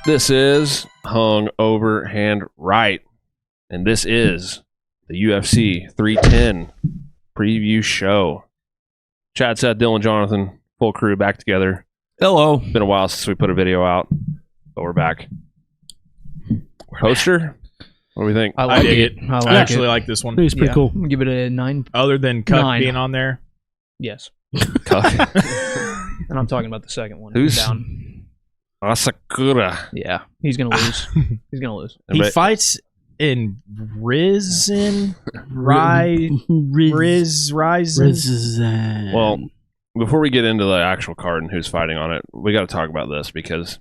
This is Hung Over Hand Right, and this is the UFC 310 preview show. Chad, Seth, Dylan, Jonathon, full crew back together. Hello. Been a while since we put a video out, but we're back. Poster? What do we think? I like it. I actually like this one. It's pretty cool. I'm gonna give it a 9. Other than Cuck 9. being on there. Yes. Cuck. And I'm talking about the second one. Who's down? Asakura. Yeah, he's gonna lose. He's gonna lose. He fights in Risen. Well, before we get into the actual card and who's fighting on it, we got to talk about this, because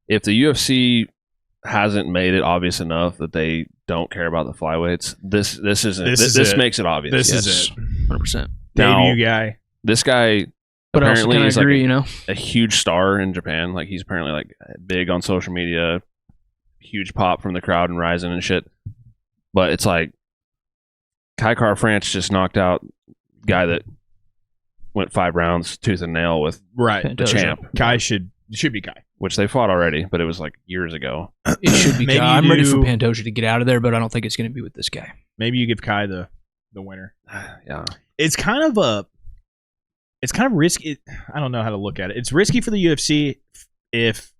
if the UFC hasn't made it obvious enough that they don't care about the flyweights, this makes it obvious. This is it. 100%. Debut guy. This guy But else apparently can I is agree? like a huge star in Japan. Like, he's apparently like big on social media, huge pop from the crowd and rising and shit. But it's like Kai France just knocked out guy that went 5 rounds tooth and nail with Right. the champ, Kai should be Kai. which they fought already, but it was like years ago. It should be. Maybe Kai. I'm you ready for do- Pantoja to get out of there, but I don't think it's gonna be with this guy. Maybe you give Kai the winner. Yeah. It's kind of risky. I don't know how to look at it. It's risky for the UFC if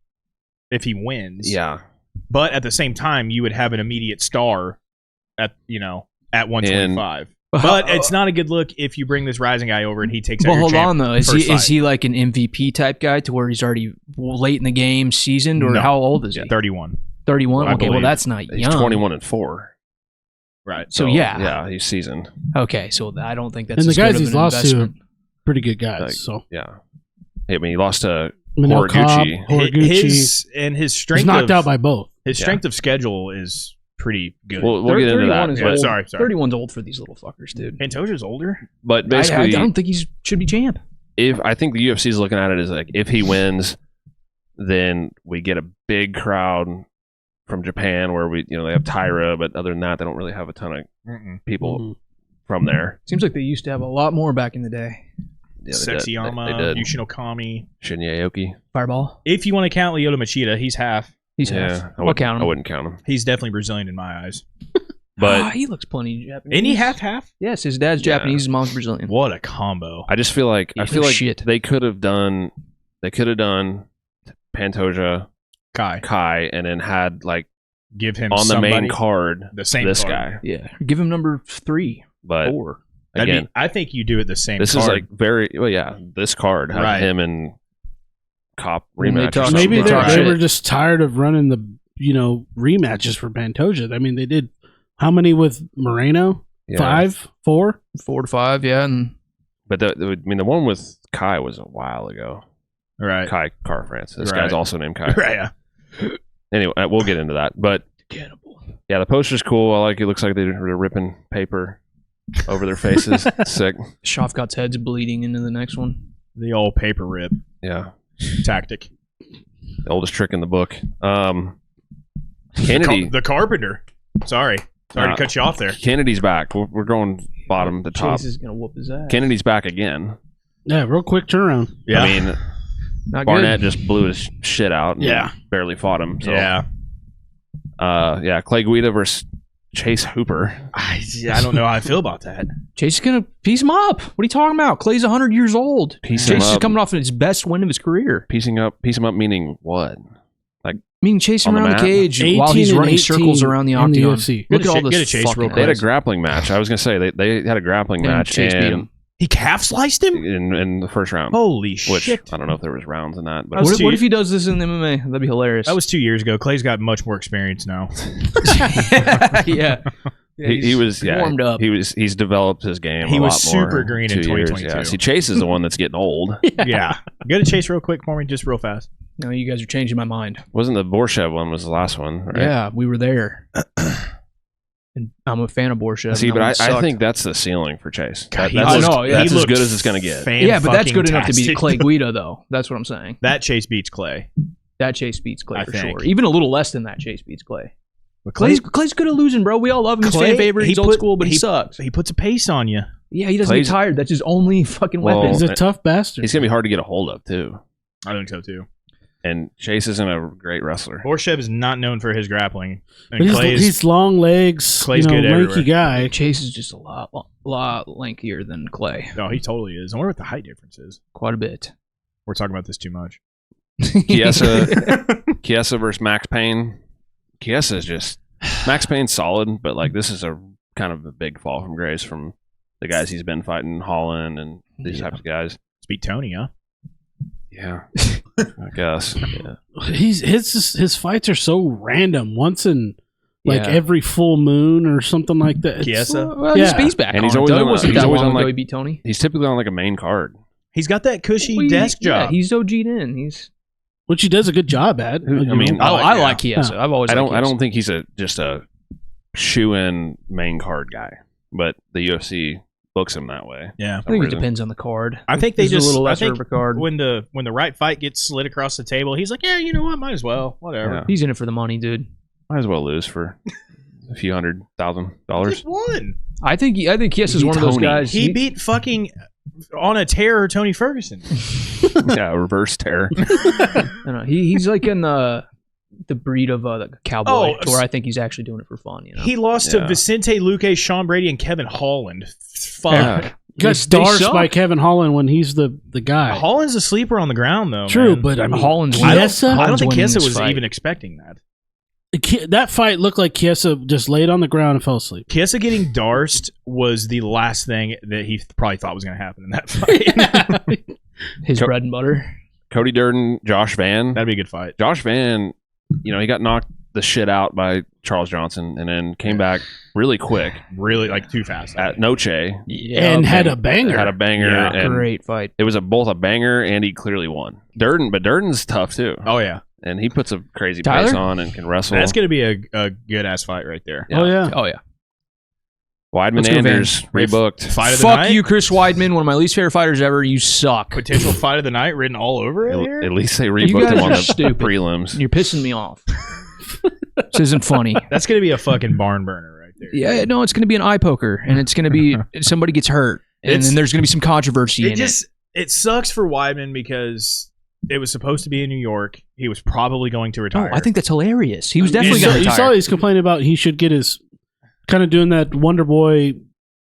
he wins. Yeah. But at the same time, you would have an immediate star at 125. But it's not a good look if you bring this rising guy over and he takes out Well, your hold champ on though. Is first fight. he like an MVP type guy to where he's already late in the game, seasoned, or No. how old is he? 31. 31. I Okay, well believe. that's not He's young. 21-4. Right. So yeah. Yeah, he's seasoned. Okay, so I don't think that's And the as good guys of he's an lost investment. to pretty good guys. Like, So Yeah. I mean, he lost to Manel Cobb, Horiguchi. Horiguchi. His strength He's knocked of, out by both. his strength of schedule is pretty good. We'll get into 31 that. is But, old. Sorry. 31's old for these little fuckers, dude. Pantoja's older. but I basically, don't think he should be champ. I think the UFC is looking at it as like, if he wins, then we get a big crowd from Japan where they have Tyra, but other than that, they don't really have a ton of people from there. Seems like they used to have a lot more back in the day. Yeah, Sexyama, they did. Yushin Okami. Shinya Aoki. Fireball. If you want to count Lyoto Machida, he's half. He's Yeah, half. I I'll wouldn't count him. I wouldn't count him. He's definitely Brazilian in my eyes. But he looks plenty Japanese. Isn't he half? Yes, his dad's Yeah. Japanese, his mom's Brazilian. What a combo. I just feel like Shit. they could have done Pantoja, Kai. and then had like Give him on the somebody, main card the same this card. guy. Yeah, give him number 3, But 4. again, I think you do it the same this card. is like this card had Right. him and Cop When they rematch. or talk- something. Maybe Talk they shit. were just tired of running the rematches for Pantoja. I mean, they did how many with Moreno? Yeah. 5, 4. 4 to 5, yeah. And But the one with Kai was a while ago. right. Kai France. This Right. guy's also named Kai. Right, yeah. Anyway, we'll get into that. But cannibal. yeah, the poster's cool. I like it. Looks like they're ripping paper over their faces. Sick. Shavkat's head's bleeding into the next one. The old paper rip Yeah. tactic. The oldest trick in the book. Kennedy. The carpenter. Sorry to cut you off there. Kennedy's back. We're going bottom to top. Chase is gonna whoop his ass. Kennedy's back again. Yeah, real quick turnaround. Yeah. I mean, Not Barnett good. just blew his shit out and Yeah. barely fought him. So, Yeah. Clay Guida versus Chase Hooper. I don't know how I feel about that. Chase is gonna piece him up. What are you talking about? Clay's 100 years old. Piece him Chase is up. coming off of his best win of his career. Piece him up meaning what? Meaning chasing On the around the map? cage 18 while he's and running 18 circles around the in the octagon. UFC. Look at all Get a this Chase fucking real They had a quick. grappling match. I was going to say, they had a grappling And match Chase beat him. He calf sliced him? in the first round. Holy Which, shit. I don't know if there was rounds in that. But That was What if he does this in MMA? That'd be hilarious. That was 2 years ago. Clay's got much more experience now. yeah. he was warmed up. He's developed his game. He a was lot more super green in 2 years. 2022. Yeah. See, Chase is the one that's getting old. Yeah. Go to Chase real quick for me, just real fast. No, you guys are changing my mind. Wasn't the Borshev one was the last one? Right? Yeah, we were there. And I'm a fan of Borshev. See, and but that one I sucked. think that's the ceiling for Chase. God, That's I know, yeah. That's He as good looked as it's going to get. Yeah, but that's good enough to beat fan-fucking-tastic. Clay Guida, though. That's what I'm saying. That Chase beats Clay. That Chase beats Clay I for think. sure. Even a little less than that Chase beats Clay. But Clay's good at losing, bro. We all love him. He's fan favorite. He's old school, but he sucks. He puts a pace on you. Yeah, he doesn't Clay's- get tired. That's his only fucking Well, weapon. He's a tough bastard. He's going to be hard to get a hold of, too. I think so too. And Chase isn't a great wrestler. Borshev is not known for his grappling. But And he's long legs, Clay's good lanky everywhere. guy. Chase is just a lot lankier than Clay. No, he totally is. I wonder what the height difference is. Quite a bit. We're talking about this too much. Chiesa versus Max Payne. Chiesa is just Max Payne's solid, but like this is a kind of a big fall from grace from the guys he's been fighting, Holland and these types of guys. Let's beat Tony, huh? Yeah, I guess. Yeah. His fights are so random. Once in like Yeah. every full moon or something like that. Chiesa. Well, Yeah. he's back And on he's it, always though. It on a- wasn't he's that always long on, ago like- he beat Tony. He's typically on like a main card. He's got that cushy Well, desk yeah, job. he's OG'd in. He's. Which he does a good job at. I mean, I yeah. like Chiesa. I've always. I liked Chiesa. don't think he's just a shoe-in main card guy, but the UFC books him that way. Yeah. I think it depends on the card. I think they This is just a little I lesser think of a card. when the right fight gets slid across the table, he's like, yeah, you know what, might as well, whatever. Yeah. He's in it for the money, dude. Might as well lose for a few $100,000. Just won. I think Chiesa's He one of those Tony. guys. He beat fucking on a tear Tony Ferguson. Yeah, reverse terror. I don't know. He's like in the breed of the cowboy, Oh, to where I think he's actually doing it for fun. You know, He lost Yeah. to Vicente Luque, Sean Brady, and Kevin Holland. Fuck. Yeah. got They starched suck. by Kevin Holland when he's the guy. Holland's a sleeper on the ground, though. True, man. but I mean, Holland's I Chiesa? don't Holland's think winning Chiesa this was fight. even expecting that. That fight looked like Chiesa just laid on the ground and fell asleep. Chiesa getting Darced was the last thing that he probably thought was going to happen in that fight. his bread and butter. Cody Durden, Josh Van. That'd be a good fight. Josh Van, he got knocked the shit out by Charles Johnson and then came back really quick Really, like, too fast. at Noche. Yeah, And had a banger. Had a banger. Yeah. and great fight. It was both a banger and he clearly won. But Durden's tough too. Oh, yeah. And he puts a crazy Tyler? pace on and can wrestle. That's going to be a good-ass fight right there. Yeah. Oh yeah. Oh yeah. Weidman Let's go, Anders rebooked. Fight of the Fuck night? you, Chris Weidman. One of my least favorite fighters ever. You suck. Potential fight of the night written all over it here? At least they You rebooked guys him on are the stupid. prelims. You're pissing me off. This isn't funny. That's going to be a fucking barn burner right there. Yeah, no, it's going to be an eye poker, and it's going to be somebody gets hurt, and It's- then there's going to be some controversy in It sucks for Weidman because it was supposed to be in New York. He was probably going to it. retire. Oh, I think that's hilarious. He was You definitely saw, going to you saw retire. he's complaining about he should get his kind of doing that Wonder Boy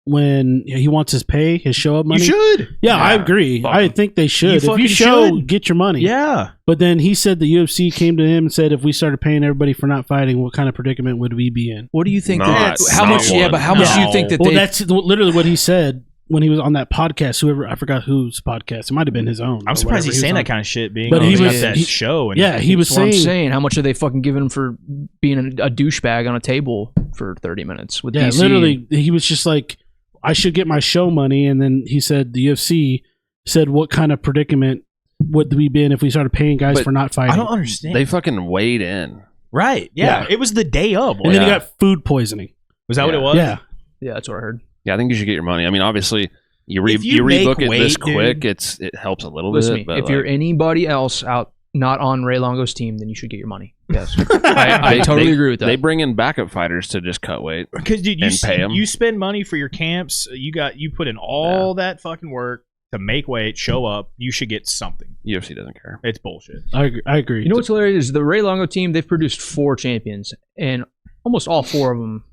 when he wants his pay, his show up you money. should. Yeah, I agree. Fuck I him. think they should. If fucking you show, should. get your money. Yeah. But then he said the UFC came to him and said, if we started paying everybody for not fighting, what kind of predicament would we be in? What do you think? Not- How not much? Yeah, one. but how much do you No. think that Well, they? that's literally what he said when he was on that podcast. Whoever, I forgot whose podcast. It might have been his own. I'm or surprised whatever he's he saying was that kind of shit being But on he got was- that he- show. And Yeah, he was That's what I'm saying. saying. How much are they fucking giving him for being a douchebag on a table for 30 minutes with Yeah, DC? literally, he was just like, I should get my show money. And then he said, the UFC said, what kind of predicament would we be in if we started paying guys But for not fighting? I don't understand. They fucking weighed in. right. Yeah. It was the day of. And then he Yeah. got food poisoning. Was that what it was? Yeah. Yeah, that's what I heard. Yeah, I think you should get your money. I mean, obviously, you If you rebook make it this weight, dude- quick, it helps a little Listen bit. to But me. If you're anybody else out not on Ray Longo's team, then you should get your money. Yes, I totally agree with that. They bring in backup fighters to just cut weight. Because dude, And pay 'em. you spend money for your camps. You put in all that fucking work to make weight, show up. You should get something. UFC doesn't care. It's bullshit. I agree. You know what's hilarious is the Ray Longo team. They've produced 4 champions, and almost all 4 of them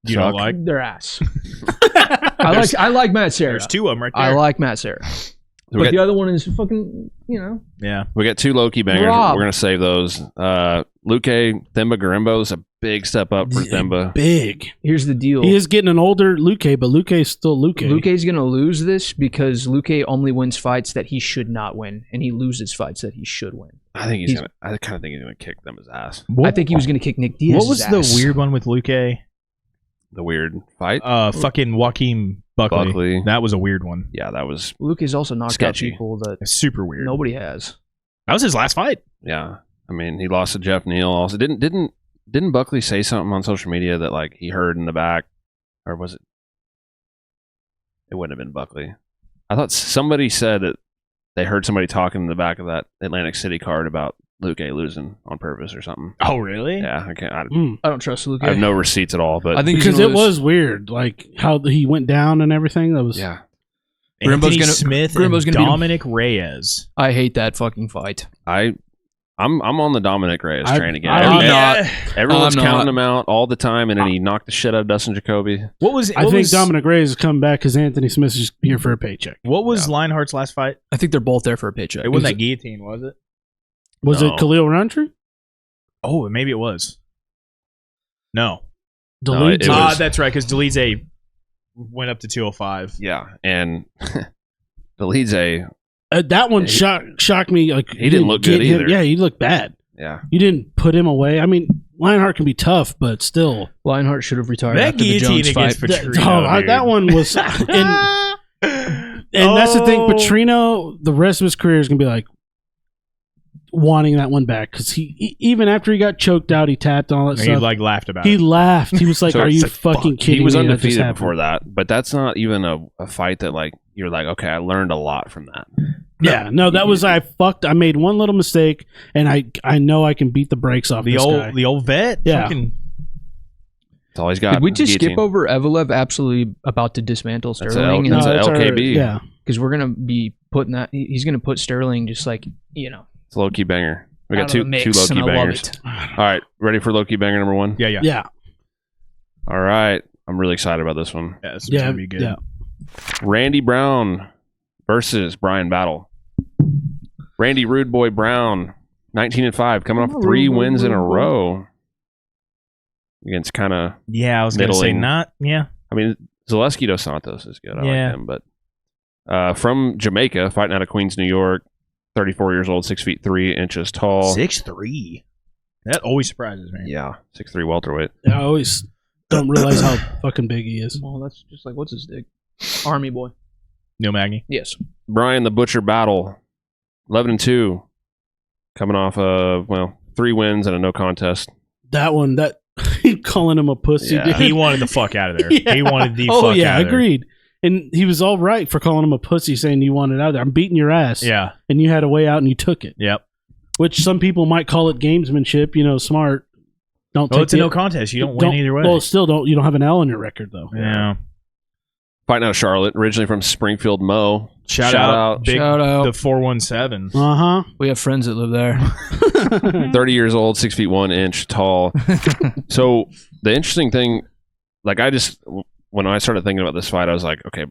You don't like? their ass. I like Matt Serra. There's 2 of them right there. I like Matt Serra, We but got, the other one is fucking. Yeah. we got 2 low-key bangers. Rob. We're going to save those. Luke Themba Garimbo is a big step up for Themba. Big. Here's the deal. He is getting an older Luke, but Luke is still Luke. Luke's going to lose this because Luke only wins fights that he should not win, and he loses fights that he should win. I think he's going to. I kind of think he's going to kick Themba's ass. I think he was going to kick Nick Diaz's What was ass. the weird one with Luke? The weird fight. Fucking Joaquin Buckley. That was a weird one. Yeah, that was. Luke has also knocked Sketchy. out people that It's super weird. nobody has. That was his last fight. Yeah, I mean, he lost to Jeff Neal. Also, didn't Buckley say something on social media that like he heard in the back, or was it? It wouldn't have been Buckley. I thought somebody said that they heard somebody talking in the back of that Atlantic City card about Luke losing on purpose or something. Oh, really? Yeah, I can't. I don't trust Luke. I have no receipts at all, but I think he's Because gonna it lose. was weird, like how he went down and everything. That was yeah, Anthony Smith Grimbo's and gonna beat him. Dominic Reyes. I hate that fucking fight. I'm on the Dominic Reyes train again. I'm not. Everyone's I'm counting not. him out all the time, and then he knocked the shit out of Dustin Jacoby. I think Dominic Reyes is coming back because Anthony Smith is just here for a paycheck. What was Lionheart's last fight? I think they're both there for a paycheck. It wasn't that guillotine, was it? Was it Khalil Roundtree? Oh, maybe it was. No. It was- That's right, because Delize went up to 205. Yeah, and Delize, that one shocked me. Like he didn't look good either. Yeah, he looked bad. Yeah, You didn't put him away. I mean, Lionheart can be tough, but still. Lionheart should have retired That after the guillotine Jones against fight. Petrino, That one was. And that's the thing. Petrino, the rest of his career is going to be like wanting that one back because even after he got choked out, he tapped and all that He stuff. like laughed about He it. laughed. He was like, So "Are it's you like, fucking kidding he was me?" That just undefeated happened. before that, but that's not even a fight that like you're like, okay, I learned a lot from that. Yeah, no, that was I made one little mistake, and I know I can beat the brakes off The this guy. old vet. Yeah. Fucking, That's all he's got. Did we just Guillotine. skip over Evloev absolutely about to dismantle That's Sterling? That's No, a that's our- LKB. yeah, Because we're going to be putting that... He's going to put Sterling just like, It's a low key banger. We got out of the two mix, low key and I love bangers. it. All right, ready for low key banger number one? yeah. yeah, All right, I'm really excited about this one. Yeah, this is yeah, gonna be good. yeah. Randy Brown versus Bryan Battle. Randy Rude Boy Brown, 19-5, coming off 3 wins in a row against kind of. Yeah, I was gonna say Middling. not. Yeah, I mean, Zaleski dos Santos is good. I Yeah. like him, but from Jamaica, fighting out of Queens, New York, 34 years old, 6 feet 3 inches tall. 6'3". That always surprises me. Yeah, 6'3 welterweight. I always don't realize how fucking big he is. Well, that's just like, what's his dig? Army boy. Neil Magny. Yes. Bryan the Butcher Battle, 11-2, coming off of 3 wins and a no contest. That one, he calling him a pussy. Yeah. Dude. He wanted the fuck out of there. Yeah. He wanted the Oh fuck yeah, out of there. agreed. And he was all right for calling him a pussy, saying you wanted out of there. I'm beating your ass. Yeah. And you had a way out, and you took it. Yep. Which some people might call it gamesmanship. Smart. Don't Well, take it's a no contest. You don't win either way. Well, still don't. You don't have an L on your record though. yeah. Fighting out of Charlotte, originally from Springfield, Mo. Shout out. Big, Shout out. the 417. Uh We have friends that live there. huh. 30 years old, 6 feet 1 inch tall. So the interesting thing, like when I started thinking about this fight, I was like, okay,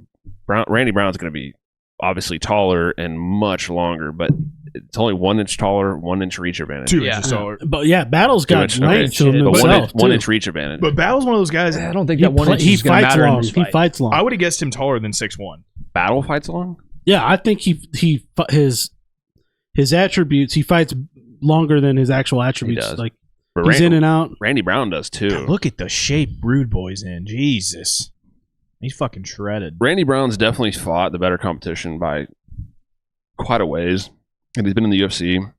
Randy Brown's going to be obviously taller and much longer, but it's only 1 inch taller, 1 inch reach advantage. 2 Yeah. inches taller. But yeah, Battle's got 2 inch, okay. length to him But himself. one too. inch reach advantage. But Battle's one of those guys. I don't think He, that one play- inch he is going to fights matter in long. this He fight. fights long. I would have guessed him taller than 6'1". Battle fights long? Yeah, I think his attributes. He fights longer than his actual attributes. does. Like But he's in and out. Randy Brown does too. Look at the shape Rude Boy's in. Jesus. He's fucking shredded. Randy Brown's definitely fought the better competition by quite a ways. And he's been in the UFC. I mean,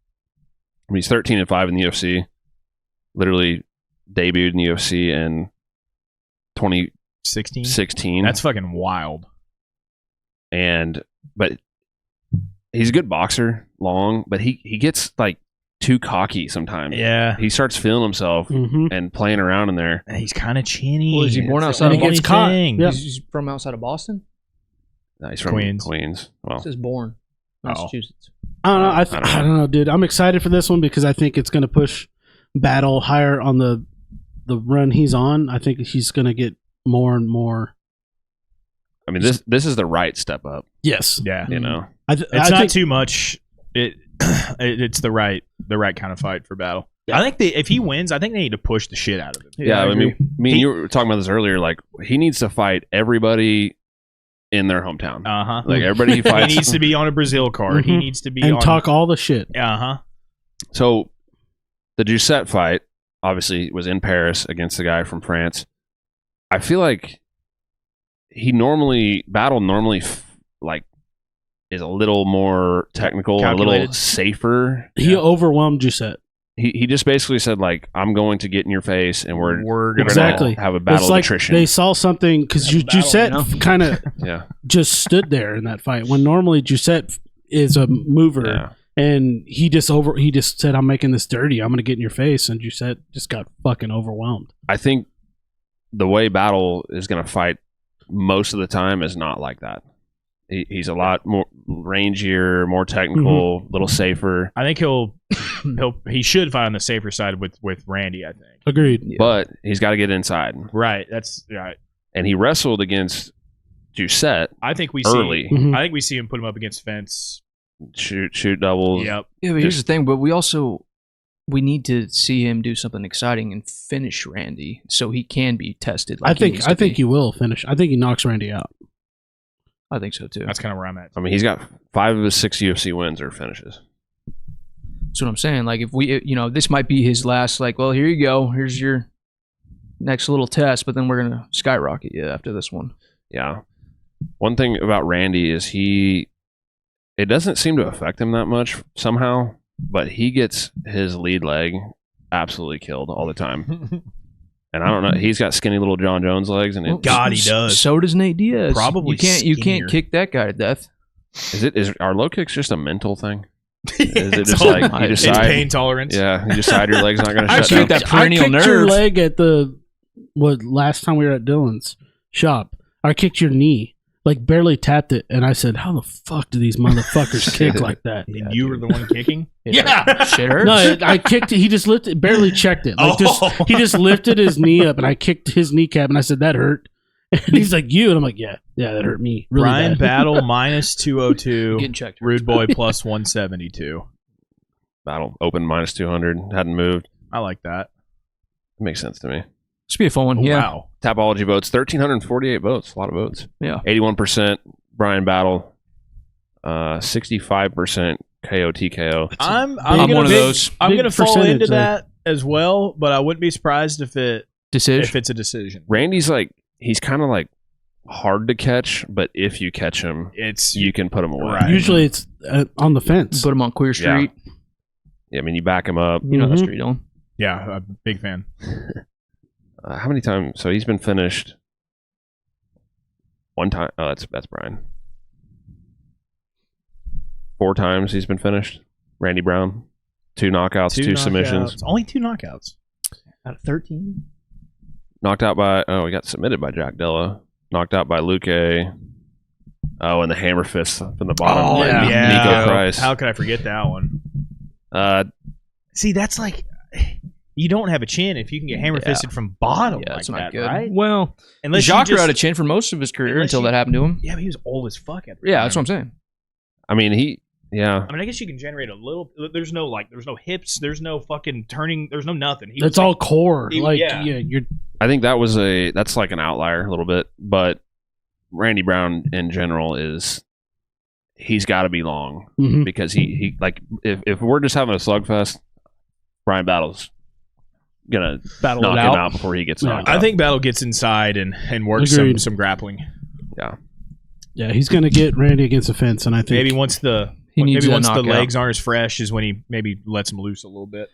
he's 13-5 in the UFC. Literally debuted in the UFC in 2016. 16? That's fucking wild. But he's a good boxer, long, but he gets like too cocky sometimes. Yeah. He starts feeling himself Mm-hmm. and playing around in there. And he's kind of chinny. Well, is he born It's outside the of only Boston? He gets caught. thing. Yeah. He's from outside of Boston? No, he's from Queens. Queens. Well, It says born. Massachusetts. I don't know. I don't know. I don't know, dude. I'm excited for this one because I think it's going to push Battle higher on the run he's on. I think he's going to get more and more. I mean, this is the right step up. Yes. Yeah. You know, It's I not think, too much. It's the right kind of fight for Battle. Yeah. I think if he wins, I think they need to push the shit out of him. yeah. I mean, He- you were talking about this earlier. Like, he needs to fight everybody in their hometown. Uh-huh. Like everybody he He fights. needs to be on a Brazil card. He Mhm. needs to be and on talk all the shit. Uh-huh. So the Giuseppe fight obviously was in Paris against the guy from France. I feel like Battle normally like is a little more technical, a little Calculated. safer. He Yeah. overwhelmed Giuseppe. He just basically said like, I'm going to get in your face and we're gonna Exactly. have a battle It's of like attrition. they saw something because Have a battle, Giuseppe you know? kind of Yeah. just stood there in that fight when normally Giuseppe is a mover. Yeah. And he just said, I'm making this dirty. I'm going to get in your face. And Giuseppe just got fucking overwhelmed. I think the way Battle is going to fight most of the time is not like that. He's a lot more rangier, more technical, a little safer. I think he should fight on the safer side with Randy. I think. Agreed. Yeah. But he's got to get inside. Right. That's right. And he wrestled against Doucette I think we early. see. Mhm. I think we see him put him up against fence. Shoot doubles. Yep. Yeah, but here's the thing. But we need to see him do something exciting and finish Randy, so he can be tested. I think be. he will finish. I think he knocks Randy out. I think so too. That's kind of where I'm at. I mean, he's got 5 of his 6 UFC wins or finishes. That's what I'm saying. Like, if we, this might be his last. Like, well, here you go. Here's your next little test, but then we're gonna skyrocket you after this one. Yeah. One thing about Randy is it doesn't seem to affect him that much somehow, but he gets his lead leg absolutely killed all the time. And I don't know. He's got skinny little John Jones legs, and God, he does. So does Nate Diaz. Probably you skinnier. can't kick that guy to death. is our low kicks just a mental thing? Is it It's just all- like you it's decide? pain tolerance. Yeah, you decide your leg's not going to I shut Shoot down. that perennial I kicked your nerve. leg at the last time we were at Dylan's shop. I kicked your knee, like barely tapped it, and I said, "How the fuck do these motherfuckers kick like that?" And you were the one kicking. Yeah, shit hurts. No, I kicked it. He just lifted, barely checked it. Like he just lifted his knee up, and I kicked his kneecap, and I said that hurt. And he's like, "You," and I'm like, "Yeah, that hurt me." Really Brian bad. Battle minus 202. Getting checked. Rude Boy plus 172. Battle open minus 200. Hadn't moved. I like that. Makes sense to me. This be a fun one. Oh, Yeah. Wow. Tapology votes 1,348 votes. A lot of votes. Yeah. 81% Brian Battle. 65% KO TKO. I'm one of those. I'm big gonna fall percentage into there. that as well, but I wouldn't be surprised if Decision. it's a decision. Randy's he's kind of hard to catch, but if you catch him, It's you can put him away. Right. Usually it's on the fence. Put him on Queer Street. Yeah, I mean, you back him up. You know that Mhm. street, Dylan. yeah, I'm a big fan. How many times? So he's been finished one time. Oh, that's Brian. 4 times he's been finished. Randy Brown. 2 knockouts, 2 submissions. Only 2 knockouts. Out of 13. Knocked out by, he got submitted by Jack Della. Knocked out by Luque. Oh, and the hammer fist from the bottom. Oh, And yeah. Nico Price. How could I forget that one? Uh, See, that's you don't have a chin if you can get hammer fisted from bottom Yeah, like it's not that, good. right? Well, Unless you Jacques just, had a chin for most of his career Unless until you- that happened to him. yeah, but he was old as fuck at the Yeah, time. that's what I'm saying. I mean, yeah. I mean, I guess you can generate a little. There's no hips. There's no fucking turning. There's no nothing. He It's was all core. Yeah. You're I think that's like an outlier a little bit, but Randy Brown in general he's got to be long mhm. because he if we're just having a slugfest, Brian Battle's gonna Battle knock it him out. out before he gets Yeah. knocked I out. think Battle gets inside and works Agreed. some grappling. Yeah, he's gonna get Randy against the fence, and I think Maybe once the He needs maybe a once the knockout. legs aren't as fresh is when he maybe lets him loose a little bit.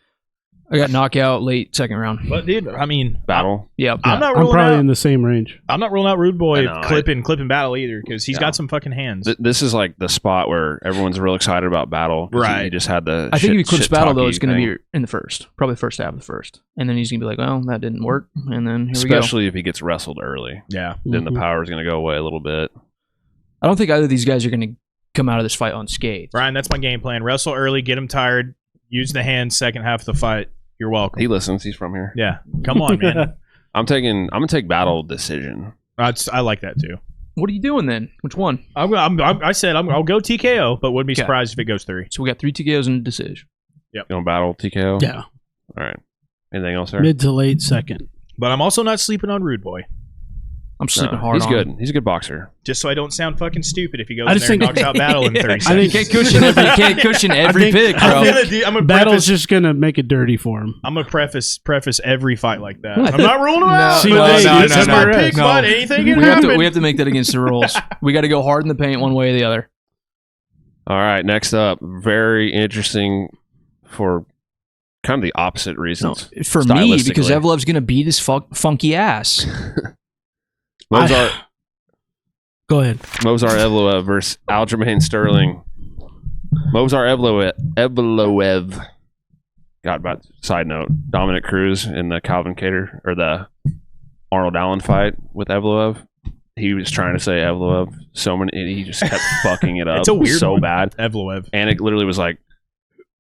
I got knockout late second round. But dude, I mean, Battle. Yep. I'm not I'm ruling probably out. in the same range. I'm not ruling out Rude Boy I know, clipping Battle either because he's Yeah. got some fucking hands. This is like the spot where everyone's real excited about Battle. 'cause Right. He just had the. I think if he clips Battle, though, shit-talky it's going to thing. be in the first. Probably the first half of the first. And then he's going to be like, well, that didn't work. And then here we go. Especially if he gets wrestled early, Yeah, then the Mhm. power is going to go away a little bit. I don't think either of these guys are going to come out of this fight unscathed. Brian, that's my game plan. Wrestle early, get him tired, use the hands second half of the fight. You're welcome. He listens. He's from here. Yeah, come on, man. I'm gonna take Battle decision. I like that too. What are you doing then? Which one? I said I'll go TKO, but wouldn't be Okay. surprised if it goes 3. So we got 3 TKOs and a decision. Going Battle TKO. Yeah, All right. Anything else there? mid to late second. But I'm also not sleeping on Rude Boy. I'm sleeping No, hard he's on good. him. He's a good boxer. Just so I don't sound fucking stupid if he goes I in just there and think- knocks out Battle in 30 I seconds. think- You can't cushion every think- pick, I'm bro. gonna Battle's preface, just gonna make it dirty for him. I'm gonna preface every fight like that. I'm not ruling him out. See, but no, this is no, my no, pick, no. but anything can We happen. have to make that against the rules. We got to go hard in the paint one way or the other. All right. Next up, very interesting for kind of the opposite No, reasons. for me, because stylistically. Evloev's going to beat his funky ass. Movsar Go ahead. Evloev versus Aljamain Sterling. Movsar Evloev. Got about side note. Dominic Cruz in the Calvin Kattar or the Arnold Allen fight with Evloev. he was trying to say Evloev so many, he just kept fucking it up. It's a weird so one. bad. Evloev. And it literally was like,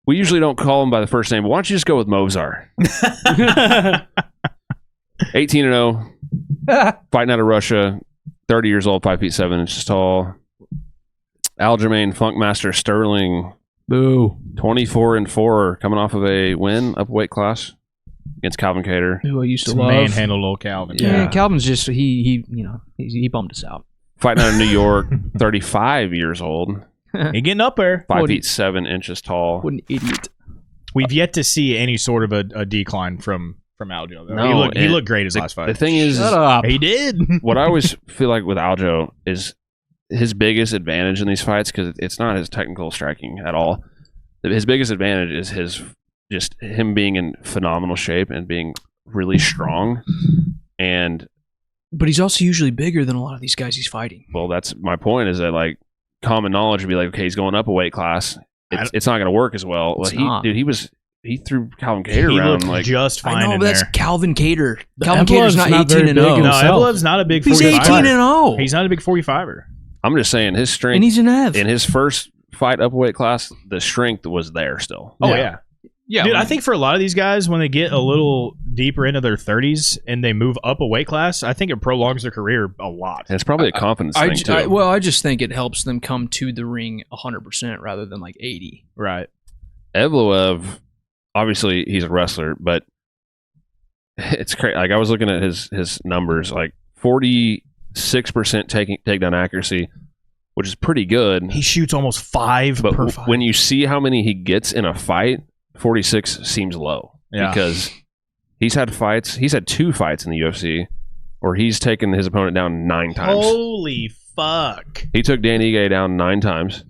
we usually don't call him by the first name, but why don't you just go with Movsar? 18-0, fighting out of Russia, 30 years old, 5 feet 7 inches tall. Aljamain, Funkmaster Sterling, Boo. 24-4, coming off of a win up weight class against Calvin Cater. Who I used to Just love. manhandled old Calvin. Yeah, Yeah. Calvin's just he bummed us out. Fighting out of New York, 35 years old, He getting up there. 5 feet 7 inches tall. What an idiot. We've yet to see any sort of a decline from Aljo. Though. No, he looked great his last fight. The thing is, Shut up. He did. what I always feel like with Aljo is his biggest advantage in these fights, because it's not his technical striking at all. His biggest advantage is him being in phenomenal shape and being really strong. And But he's also usually bigger than a lot of these guys he's fighting. well, that's my point, is that like common knowledge would be like, okay, he's going up a weight class. It's not going to work as well. It's Well, not. he threw Calvin Cater He around looked like just fine I know, in but that's there. Calvin Cater. The Calvin Cater's Evloev's not not very 18-0. big No, himself. Evloev's not a big He's 45er. 18-0. He's not a big 45er. I'm just saying his And strength he's an Ev. in his first fight up a weight class, the strength was there still. Oh, Yeah. yeah. Dude, I think for a lot of these guys, when they get a little deeper into their 30s and they move up a weight class, I think it prolongs their career a lot. And it's probably a confidence thing too. I just think it helps them come to the ring 100% rather than like 80. Right. Evloev, obviously he's a wrestler, but it's crazy. Like I was looking at his numbers, like 46% takedown accuracy, which is pretty good. He shoots almost 5 But per fight. when you see how many he gets in a fight, 46 seems low. Yeah. Because he's had 2 fights in the UFC where he's taken his opponent down 9 times. Holy fuck. He took Dan Ige down 9 times.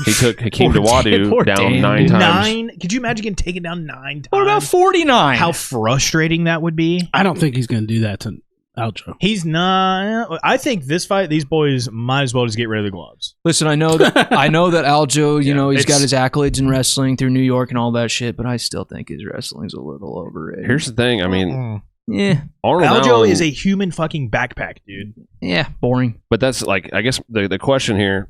He took Hakeem Poor Dawadu Dan. down 9 times. 9? Could you imagine getting taken down 9 times? What about 49? How frustrating that would be? I don't think he's going to do that to Aljo. He's not. I think this fight, these boys might as well just get rid of the gloves. Listen, I know that Aljo, Yeah, he's got it's- his accolades in wrestling through New York and all that shit, but I still think his wrestling's a little overrated. Here's the thing. I mean, yeah, Arnold Aljo Allen, is a human fucking backpack, dude. yeah, boring. but that's like, I guess the question here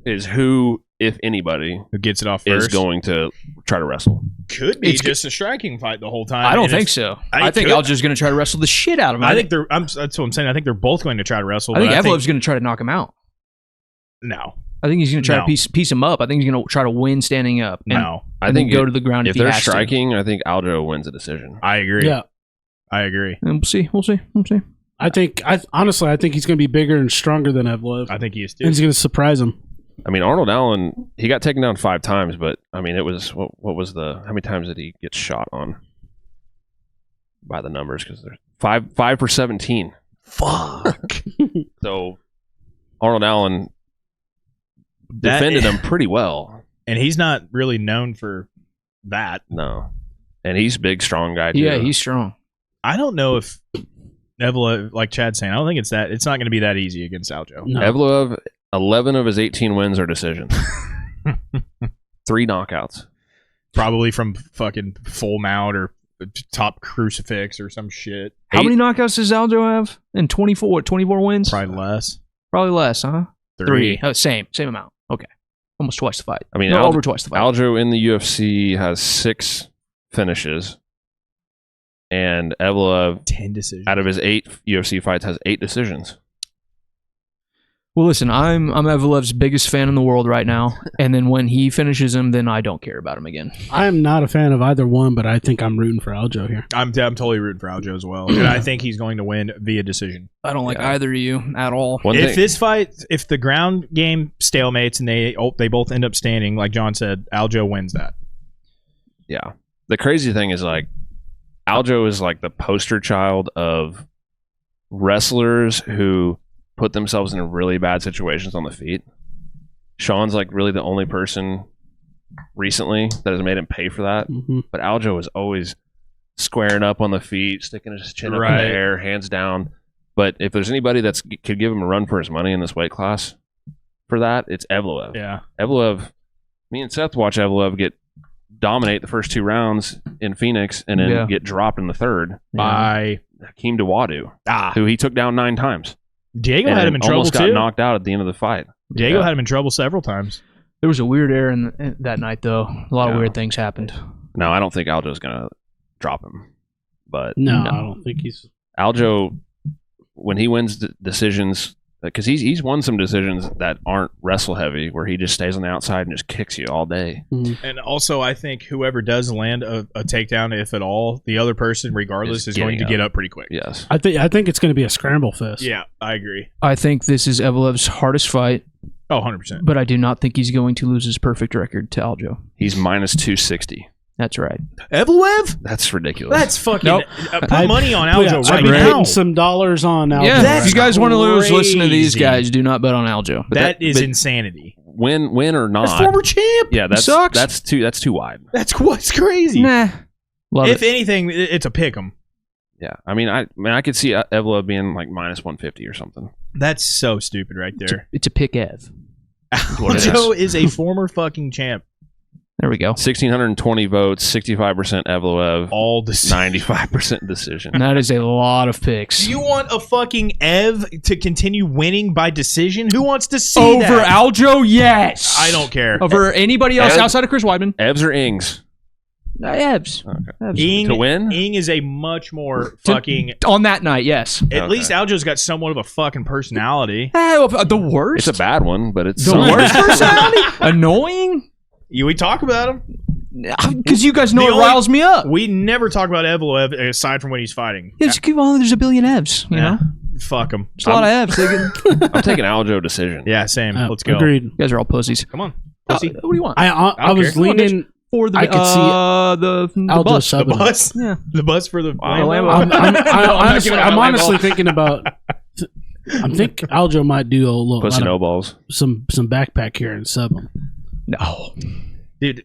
is who, if anybody, Who gets it off is first? going to try to wrestle. Could be It's just a striking fight the whole time. I don't And think it's- so. I I think could- Aljo's going to try to wrestle the shit out of him. I think they're. That's what I'm saying. I think they're both going to try to wrestle. I think but Evloev's going to try to knock him out. No, I think he's going to try No. to piece him up. I think he's going to try to win standing up. And, no. I and think then go to the ground if if he they're has striking, I think Aljo wins a decision. I agree. Yeah. I agree. to. And we'll see. We'll see. Honestly, I think he's going to be bigger and stronger than Evloev. I think he is And too. he's going to surprise him. I mean, Arnold Allen, he got taken down 5 times, but I mean, it was what was how many times did he get shot on? By the numbers, because they're 5 for 17. Fuck. So Arnold Allen defended him pretty well. And he's not really known for that. No, and he's a big, strong guy too. Yeah, he's strong. I don't know if Evloev, like Chad's saying, I don't think it's that. It's not going to be that easy against Aljo. No. Evloev, 11 of his 18 wins are decisions. 3 knockouts. Probably from fucking full mount or top crucifix or some shit. How 8 many knockouts does Aljo have? In 24 wins? Probably less. Probably less, huh? 3. Oh, same amount. Okay. Almost twice the fight. I mean, No, over twice the fight. Aljo in the UFC has 6 finishes, and Evloev, 10 decisions. out of his 8 UFC fights, has 8 decisions. Well, listen, I'm Evloev's biggest fan in the world right now, and then when he finishes him, then I don't care about him again. I am not a fan of either one, but I think I'm rooting for Aljo here. I'm totally rooting for Aljo as well. And I think he's going to win via decision. I don't like Yeah. either of you at all. One If thing, this fight, if the ground game stalemates and they both end up standing, like John said, Aljo wins that. yeah. The crazy thing is, like, Aljo is like the poster child of wrestlers who put themselves in really bad situations on the feet. Sean's like really the only person recently that has made him pay for that. Mm-hmm. But Aljo is always squaring up on the feet, sticking his chin up in Right. the air, hands down. But if there's anybody that could give him a run for his money in this weight class for that, it's Evloev. Yeah. Evloev, me and Seth watch Evloev dominate the first 2 rounds in Phoenix and then Yeah. get dropped in the third By Hakeem Dawadu, ah, who he took down 9 times. Diego had him in trouble almost got too. knocked out at the end of the fight. Diego had him in trouble several times. There was a weird air in that night, though. A lot of weird things happened. No, I don't think Aljo's gonna drop him. But No, I don't think he's. Aljo, when he wins decisions, because he's won some decisions that aren't wrestle heavy, where he just stays on the outside and just kicks you all day. And also, I think whoever does land a takedown, if at all, the other person, regardless, is going to get up pretty quick. Yes, I think it's going to be a scramble fest. Yeah, I agree. I think this is Evloev's hardest fight. Oh, 100%. But I do not think he's going to lose his perfect record to Aljo. He's minus 260. That's right. Evloev? That's ridiculous. That's fucking... Nope. Put money on Aljo I've right been now. putting some dollars on Aljo. Yeah, That's if you guys want to lose, listen to these crazy. guys. Do not bet on Aljo. That is insanity. Win or not. That's former champ. Yeah, Sucks. that's too wide. That's what's crazy. Nah. Love If it. anything, it's a pick 'em. Yeah, I mean, I could see Evloev being like minus 150 or something. That's so stupid right there. It's a pick Ev. what it Aljo is a former fucking champ. There we go. 1,620 votes, 65% Evloev, All the 95% decision. And that is a lot of picks. Do you want a fucking Ev to continue winning by decision? Who wants to see Over that? Aljo? Yes. I don't care. Over anybody else Ev- outside of Chris Weidman? Evs or Ings? Evs. Okay. Evs. Ing, To win? Ing is a much more fucking... On that night, yes. At least Aljo's got somewhat of a fucking personality. The worst? It's a bad one, but it's The something. worst personality? Annoying? We talk about him. Because you guys know The it only- riles me up. We never talk about Evloev aside from when he's fighting. Well, there's a billion Evs, you know? Fuck him. There's a lot of Evs. I'm taking Aljo decision. Yeah, same. Let's go. Agreed. You guys are all pussies. Come on. What do you want? I was care. leaning. For the, I could see the Aljo bus. The subbing. bus? Yeah. The bus for the... Lambo. I'm honestly thinking about. I think Aljo might do a little Pussy no balls. some backpack here and sub him. No. Dude,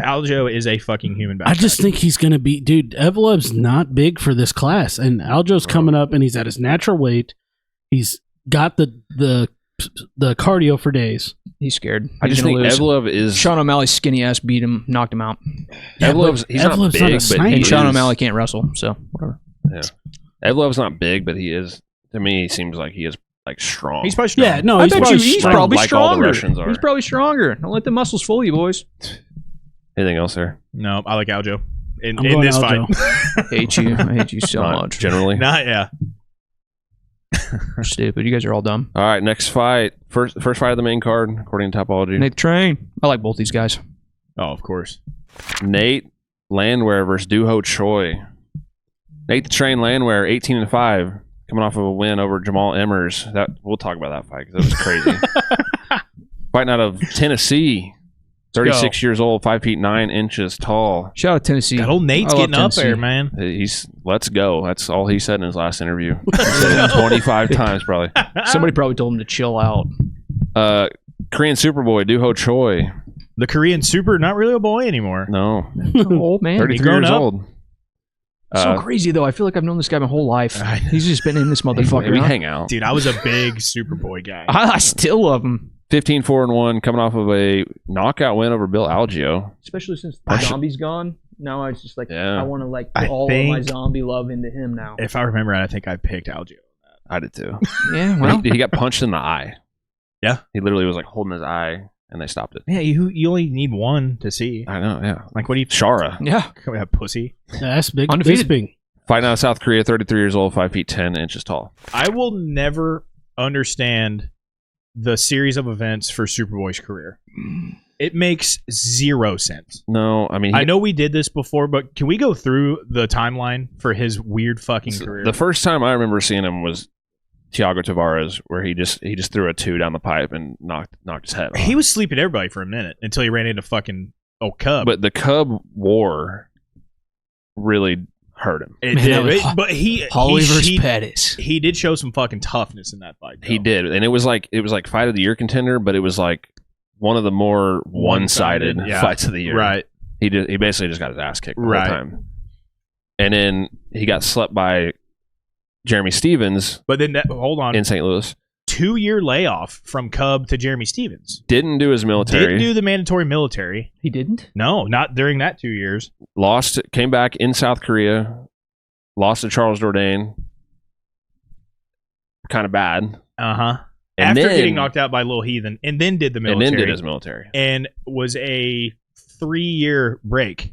Aljo is a fucking human backpack. I just think he's gonna be, dude. Evloev's not big for this class, and Aljo's coming up, and he's at his natural weight. He's got the cardio for days. He's scared. I just think Evloev is... Sean O'Malley's skinny ass beat him, knocked him out. Yeah, He's Evloev's not big, not a but sniper. he And Sean is- O'Malley can't wrestle, so whatever. Yeah. Evloev's not big, but he is... To me, he seems like he is like strong. He's probably strong. Yeah, no, I he's bet probably he's strong. probably like all the stronger. Russians are. He's probably stronger. Don't let the muscles fool you, boys. Anything else there? No, I like Aljo. I'm In going this Aljo. fight. I hate you. I hate you so Not much. generally. Not, yeah. You're stupid. You guys are all dumb. All right, next fight. First fight of the main card, according to Topology. Nate the Train. I like both these guys. Oh, of course. Nate Landwehr versus Duho Choi. Nate the Train Landwehr, 18-5, coming off of a win over Jamal Emmers. That we'll talk about that fight because that was crazy. Fighting out of Tennessee, 36 years old, 5 feet 9 inches tall. Shout out Tennessee. That old Nate's I love getting up Tennessee. there, man. He's let's go. That's all he said in his last interview. He said it 25 times probably. Somebody probably told him to chill out. Korean Superboy Duho Choi. The Korean super, not really a boy anymore. No, Old man. 33 grown years up. old. So crazy though. I feel like I've known this guy my whole life. He's just been in this motherfucker. We huh? hang out. Dude, I was a big Superboy guy. I still love him, 15-4-1, coming off of a knockout win over Bill Algeo. especially since the zombie's gone. Now I just like Yeah. I want to like I put all of my think- zombie love into him now. If I remember right, I think I picked Aljo. I did too. Yeah, well, he got punched in the eye. Yeah. He literally was like holding his eye, and they stopped it. Yeah, you only need one to see. I know, yeah. Like, what do you... Shara. yeah. That pussy. Yeah, that's big. Undefeated. That's big. Fighting out of South Korea, 33 years old, 5 feet 10 inches tall. I will never understand the series of events for Superboy's career. It makes zero sense. No, I mean, I know we did this before, but can we go through the timeline for his weird fucking career? the first time I remember seeing him was Thiago Tavares, where he just threw a 2 down the pipe and knocked his head off. He was sleeping everybody for a minute until he ran into fucking Cub. But the Cub War really hurt him. It Man, did. that was But he Holly versus he, Pettis. he did show some fucking toughness in that fight. He though. did, and it was like fight of the year contender, but it was like one of the more one-sided yeah. fights of the year. Right. He basically just got his ass kicked the Right. whole time. And then he got slept by Jeremy Stevens But then, hold on. in St. Louis. 2-year layoff from Cub to Jeremy Stevens. Didn't do his military. Didn't do the mandatory military. He didn't. No, not during that 2 years. Lost. Came back in South Korea. Lost to Charles Jourdain. kind of bad. And And after then, getting knocked out by Lil Heathen, and then did the military. And then did his military. And was a 3-year break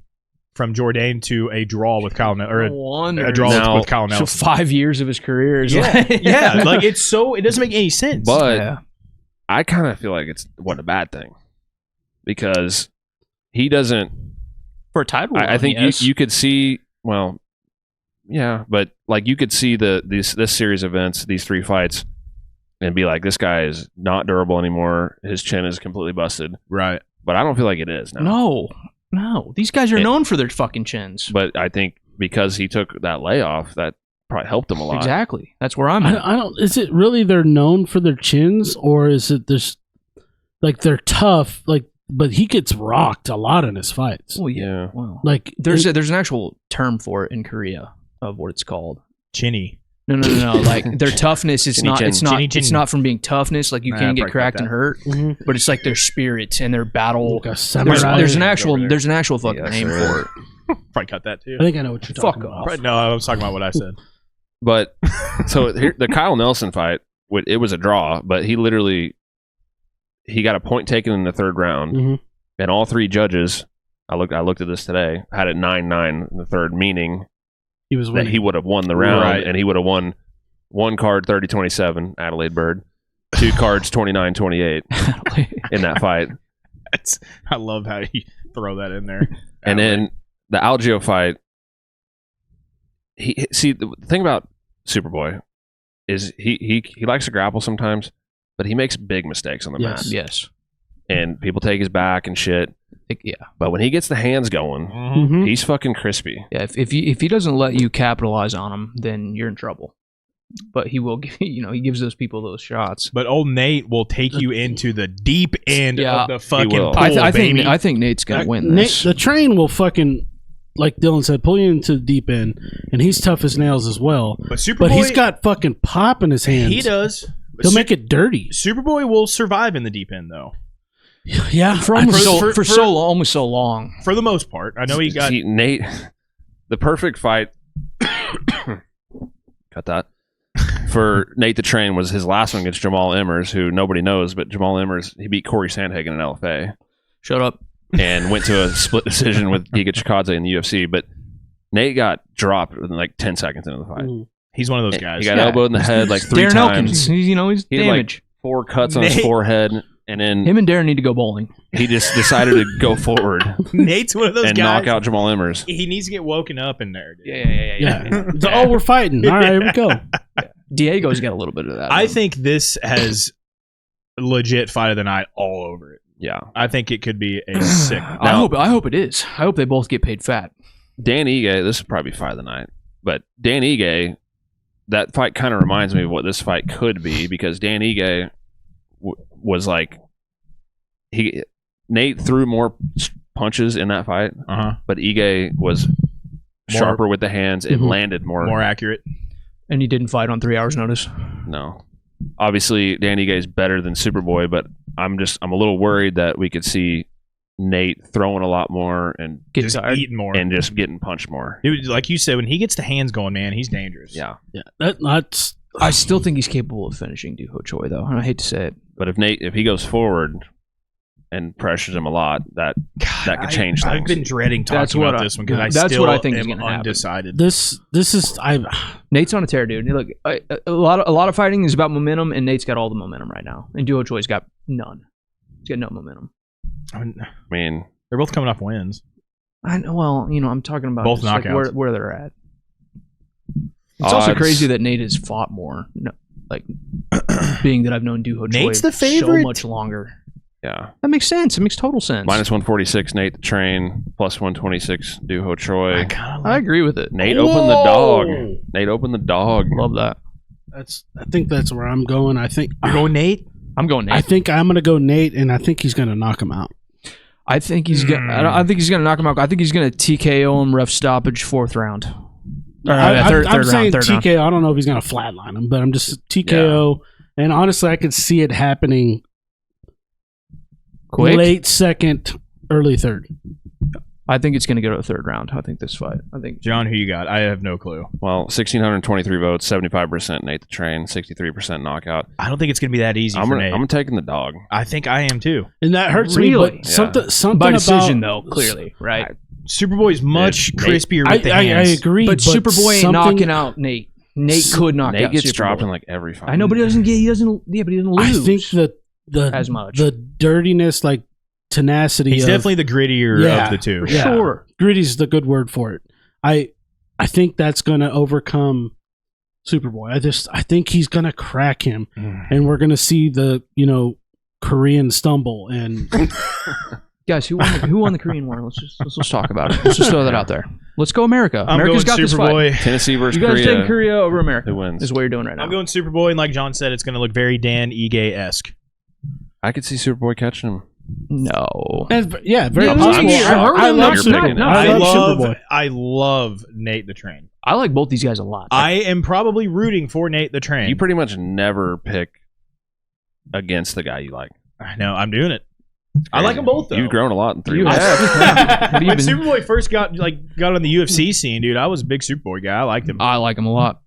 from Jourdain to a draw with Kyle Nelson. Or a draw with Kyle Nelson. So 5 years of his career is yeah. Like, it doesn't make any sense. But I kind of feel like it's a bad thing. Because he doesn't... For a title I think you could see... Well, yeah, but like you could see this series of events, these 3 fights, and be like, this guy is not durable anymore. His chin is completely busted. Right. But I don't feel like it is now. No. These guys are known for their fucking chins. But I think because he took that layoff, that probably helped him a lot. Exactly. That's where I'm at. I don't. Is it really they're known for their chins, or is it this like they're tough? Like, but he gets rocked a lot in his fights. Oh yeah. Wow. Like there's an actual term for it in Korea of what it's called. Chinny. No. Like their toughness is not. It's not. Chinny. It's not from being toughness. Like you can't get cracked and hurt. Mhm. But it's like their spirit and their battle. Like a samurai. There's an actual fucking name for it. Probably cut that too. I think I know what you're talking Fuck about. off. No, I was talking about what I said. But so here, the Kyle Nelson fight, it was a draw, but he got a point taken in the 3rd round, Mhm. and all 3 judges. I looked at this today. Had it 9-9 in the 3rd, meaning He was that winning. he would have won the round, Right. and he would have won 1 card 30-27, Adelaide Bird, 2 cards 29-28 in that fight, I love how you throw that in there. and then the Algio fight. The thing about Superboy is he likes to grapple sometimes, but he makes big mistakes on the mat. Yes. And people take his back and shit. Yeah. But when he gets the hands going, Mhm. he's fucking crispy. Yeah. If he doesn't let you capitalize on him, then you're in trouble. But he will. He gives those people those shots. But old Nate will take you into the deep end Yeah. of the fucking will. pool, I baby. think Nate's gonna win Nate, this. the train will fucking, like Dylan said, pull you into the deep end, and he's tough as nails as well. But Superboy, But he's got fucking pop in his hands. He does. He'll make it dirty. Superboy will survive in the deep end, though. Yeah, for almost so long. For the most part. I know he got... See, Nate, the perfect fight. Cut that. For Nate the Train was his last one against Jamal Emmers, who nobody knows, but Jamal Emmers, he beat Corey Sandhagen in LFA. Shut up. And went to a split decision with Giga Chikadze in the UFC, but Nate got dropped in like 10 seconds into the fight. He's one of those guys. He got elbowed in the head like 3 Darren times. Elkins. He's He had damaged. like 4 cuts on his Nate- forehead, and then Him and Darren need to go bowling. he just decided to go forward Nate's one of those and guys. knock out Jamal Emmers. He needs to get woken up in there, dude. Yeah. Oh, we're fighting. All right, here we go. Diego's got a little bit of that. I think this has legit fight of the night all over it. Yeah. I think it could be a sick... I hope it is. I hope they both get paid fat. Dan Ige, this is probably fight of the night, but Dan Ige, that fight kind of reminds me of what this fight could be, because Dan Ige was like, Nate threw more punches in that fight, but Ige was sharper with the hands. It landed more accurate. And he didn't fight on 3 hours' notice. No. Obviously, Dan Ige is better than Superboy, but I'm a little worried that we could see Nate throwing a lot more and Just eating more. and just getting punched more. Dude, like you said, when he gets the hands going, man, he's dangerous. Yeah. That's I still think he's capable of finishing Doo Ho Choi, though. I hate to say it. But if he goes forward and pressures him a lot, that could change things. I've been dreading talking about this one because that's what I think is am going to happen. undecided. this is Nate's on a tear, dude. Look, a lot of fighting is about momentum, and Nate's got all the momentum right now, and Doo Ho Choi's got none. He's got no momentum. I mean, they're both coming off wins. I know. Well, I'm talking about Both just, like, knockouts. where they're at. It's also crazy that Nate has fought more. No, like being that I've known Doo Ho Choi Nate's the favorite. so much longer. yeah. That makes sense. It makes total sense. Minus 146, Nate the Train. Plus 126, Doo Ho Choi. I agree with it. Nate opened the dog. Nate opened the dog. Love that. I think that's where I'm going. I think You're going Nate? I'm going Nate. I think I'm going to go Nate, and I think he's going to knock him out. I think he's gonna. I think he's gonna knock him out. I think he's gonna TKO him, ref stoppage, 4th round. I'm saying third round. TKO. I don't know if he's going to flatline him, but I'm just TKO. And honestly, I could see it happening Quick. late second, early third. I think it's going to go to the third round. I think this fight. John, who you got? I have no clue. Well, 1,623 votes, 75% Nate the Train, 63% knockout. I don't think it's going to be that easy for Nate. I'm taking the dog. I think I am too. And that hurts Really? me. But something by decision, about, though, clearly, right? Superboy's much crispier with the I hands. agree. But Superboy ain't knocking out Nate. Nate could knock Nate out gets Superboy. dropped in like every fight. I know, but he doesn't lose. I think that as much. the dirtiness, like tenacity. He's definitely the grittier of the two. For sure. Gritty's the good word for it. I think that's gonna overcome Superboy. I think he's gonna crack him, and we're gonna see the Korean stumble. And Guys, who won the Korean War? Let's talk about it. Let's just throw that out there. Let's go America. I'm America's going got this Superboy. fight. Tennessee versus You guys Korea. taking Korea over America? Who wins? Is what you're doing right now. I'm going Superboy, and like John said, it's going to look very Dan Ige-esque. I could see Superboy catching him. No. yeah, very Yeah, possible. I love Superboy. No, I love Superboy. I love Nate the Train. I like both these guys a lot. I am probably rooting for Nate the Train. You pretty much never pick against the guy you like. I know, I'm doing it. I like them both though. You've grown a lot in 3 You months. have. When Superboy first got on the UFC scene, dude, I was a big Superboy guy. I liked him. I like him a lot.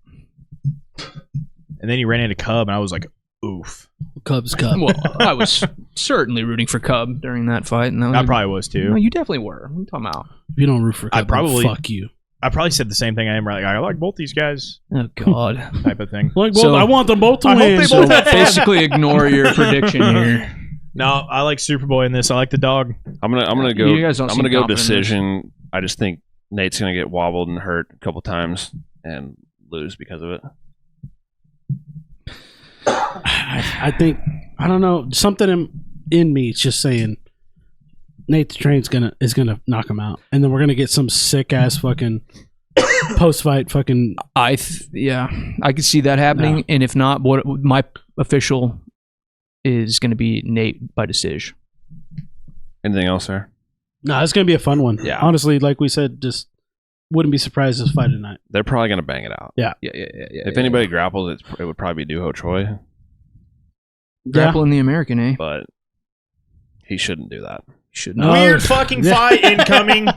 And then he ran into Cub, and I was like, oof. Cubs. Well, I was certainly rooting for Cub during that fight. And I probably was too. No, you definitely were. What are you talking about? If you don't root for Cub, I probably- fuck you. I probably said the same thing I am. Like, I like both these guys, Oh, God. type of thing. Like, So- I want them both to I hope win. they so- both have- Basically ignore your prediction here. No, I like Superboy in this. I like the dog. I'm gonna go. You guys don't I'm seem gonna go confident in this. decision. I just think Nate's gonna get wobbled and hurt a couple times and lose because of it. I think I don't know, something in me is just saying Nate the Train's is gonna knock him out, and then we're gonna get some sick ass fucking post fight fucking. I could see that happening. No. And if not, what my official is going to be Nate by decision. Anything else there? No, it's gonna be a fun one. Yeah. Honestly, like we said, just wouldn't be surprised if fight tonight. They're probably gonna bang it out. Yeah. If anybody grapples, it would probably be Duho Choi, Grappling the American, eh? but he shouldn't do that. Should No. not. Weird fucking fight incoming.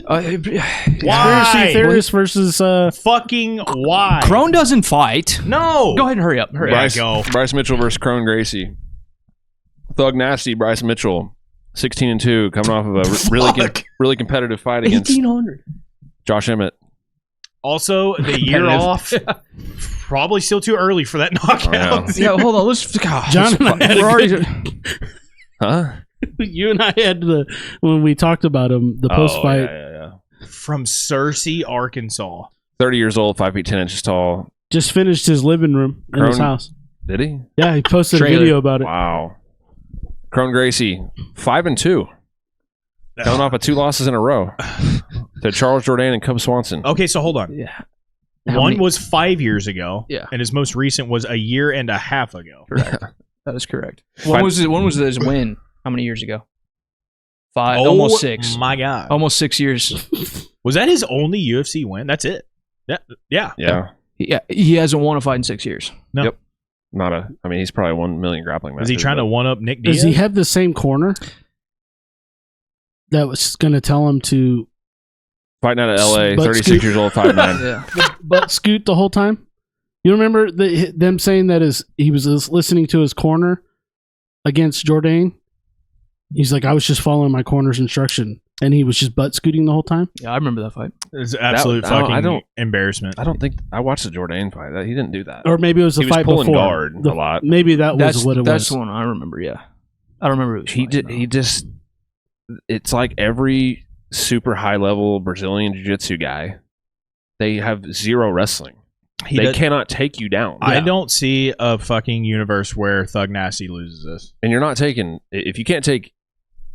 Why? Conspiracy theorist versus Fucking why? Kron doesn't fight. No. Go ahead and hurry up. Bryce Mitchell versus Kron Gracie. Thug Nasty Bryce Mitchell, 16-2, coming off of a really competitive fight against 1,800. Josh Emmett. Also, the year off. Probably still too early for that knockout. Yeah, hold on. Let's. John and I had we're already. Huh? you and I had when we talked about him the post fight. Yeah. From Searcy, Arkansas. 30 years old, 5 feet 10 inches tall. Just finished his living room in his Kron- house. Did he? Yeah, he posted a Trailer. video about it. Wow. Kron Gracie, 5-2, coming off of 2 losses in a row to Charles Jourdain and Cub Swanson. Okay, so hold on. Yeah. One was 5 years ago. Yeah. And his most recent was a year and a half ago. Correct. That is correct. When was his win? How many years ago? 5, Oh, almost 6. My God. Almost 6 years. Was that his only UFC win? That's it. Yeah. Yeah. Yeah, he hasn't won a fight in 6 years. No. Yep. He's probably 1 million grappling matches. Is he trying to one up Nick Diaz? Does he have the same corner that was going to tell him to fighting out of LA, But 36 Scoot- years old, 5'9". Yeah. butt scoot the whole time? You remember them saying that he was listening to his corner against Jourdain? He's like, I was just following my corner's instruction, and he was just butt scooting the whole time. Yeah, I remember that fight. It's absolute I don't- embarrassment. I don't think I watched the Jourdain fight. He didn't do that. Or maybe it was the He was fight pulling before. guard a lot. Maybe that was what it was. That's the one I remember, yeah. I don't remember who He did. He just. It's like every super high level Brazilian jiu-jitsu guy. They have zero wrestling. They cannot take you down. I don't see a fucking universe where Thug Nasty loses this. And you're not taking. If you can't take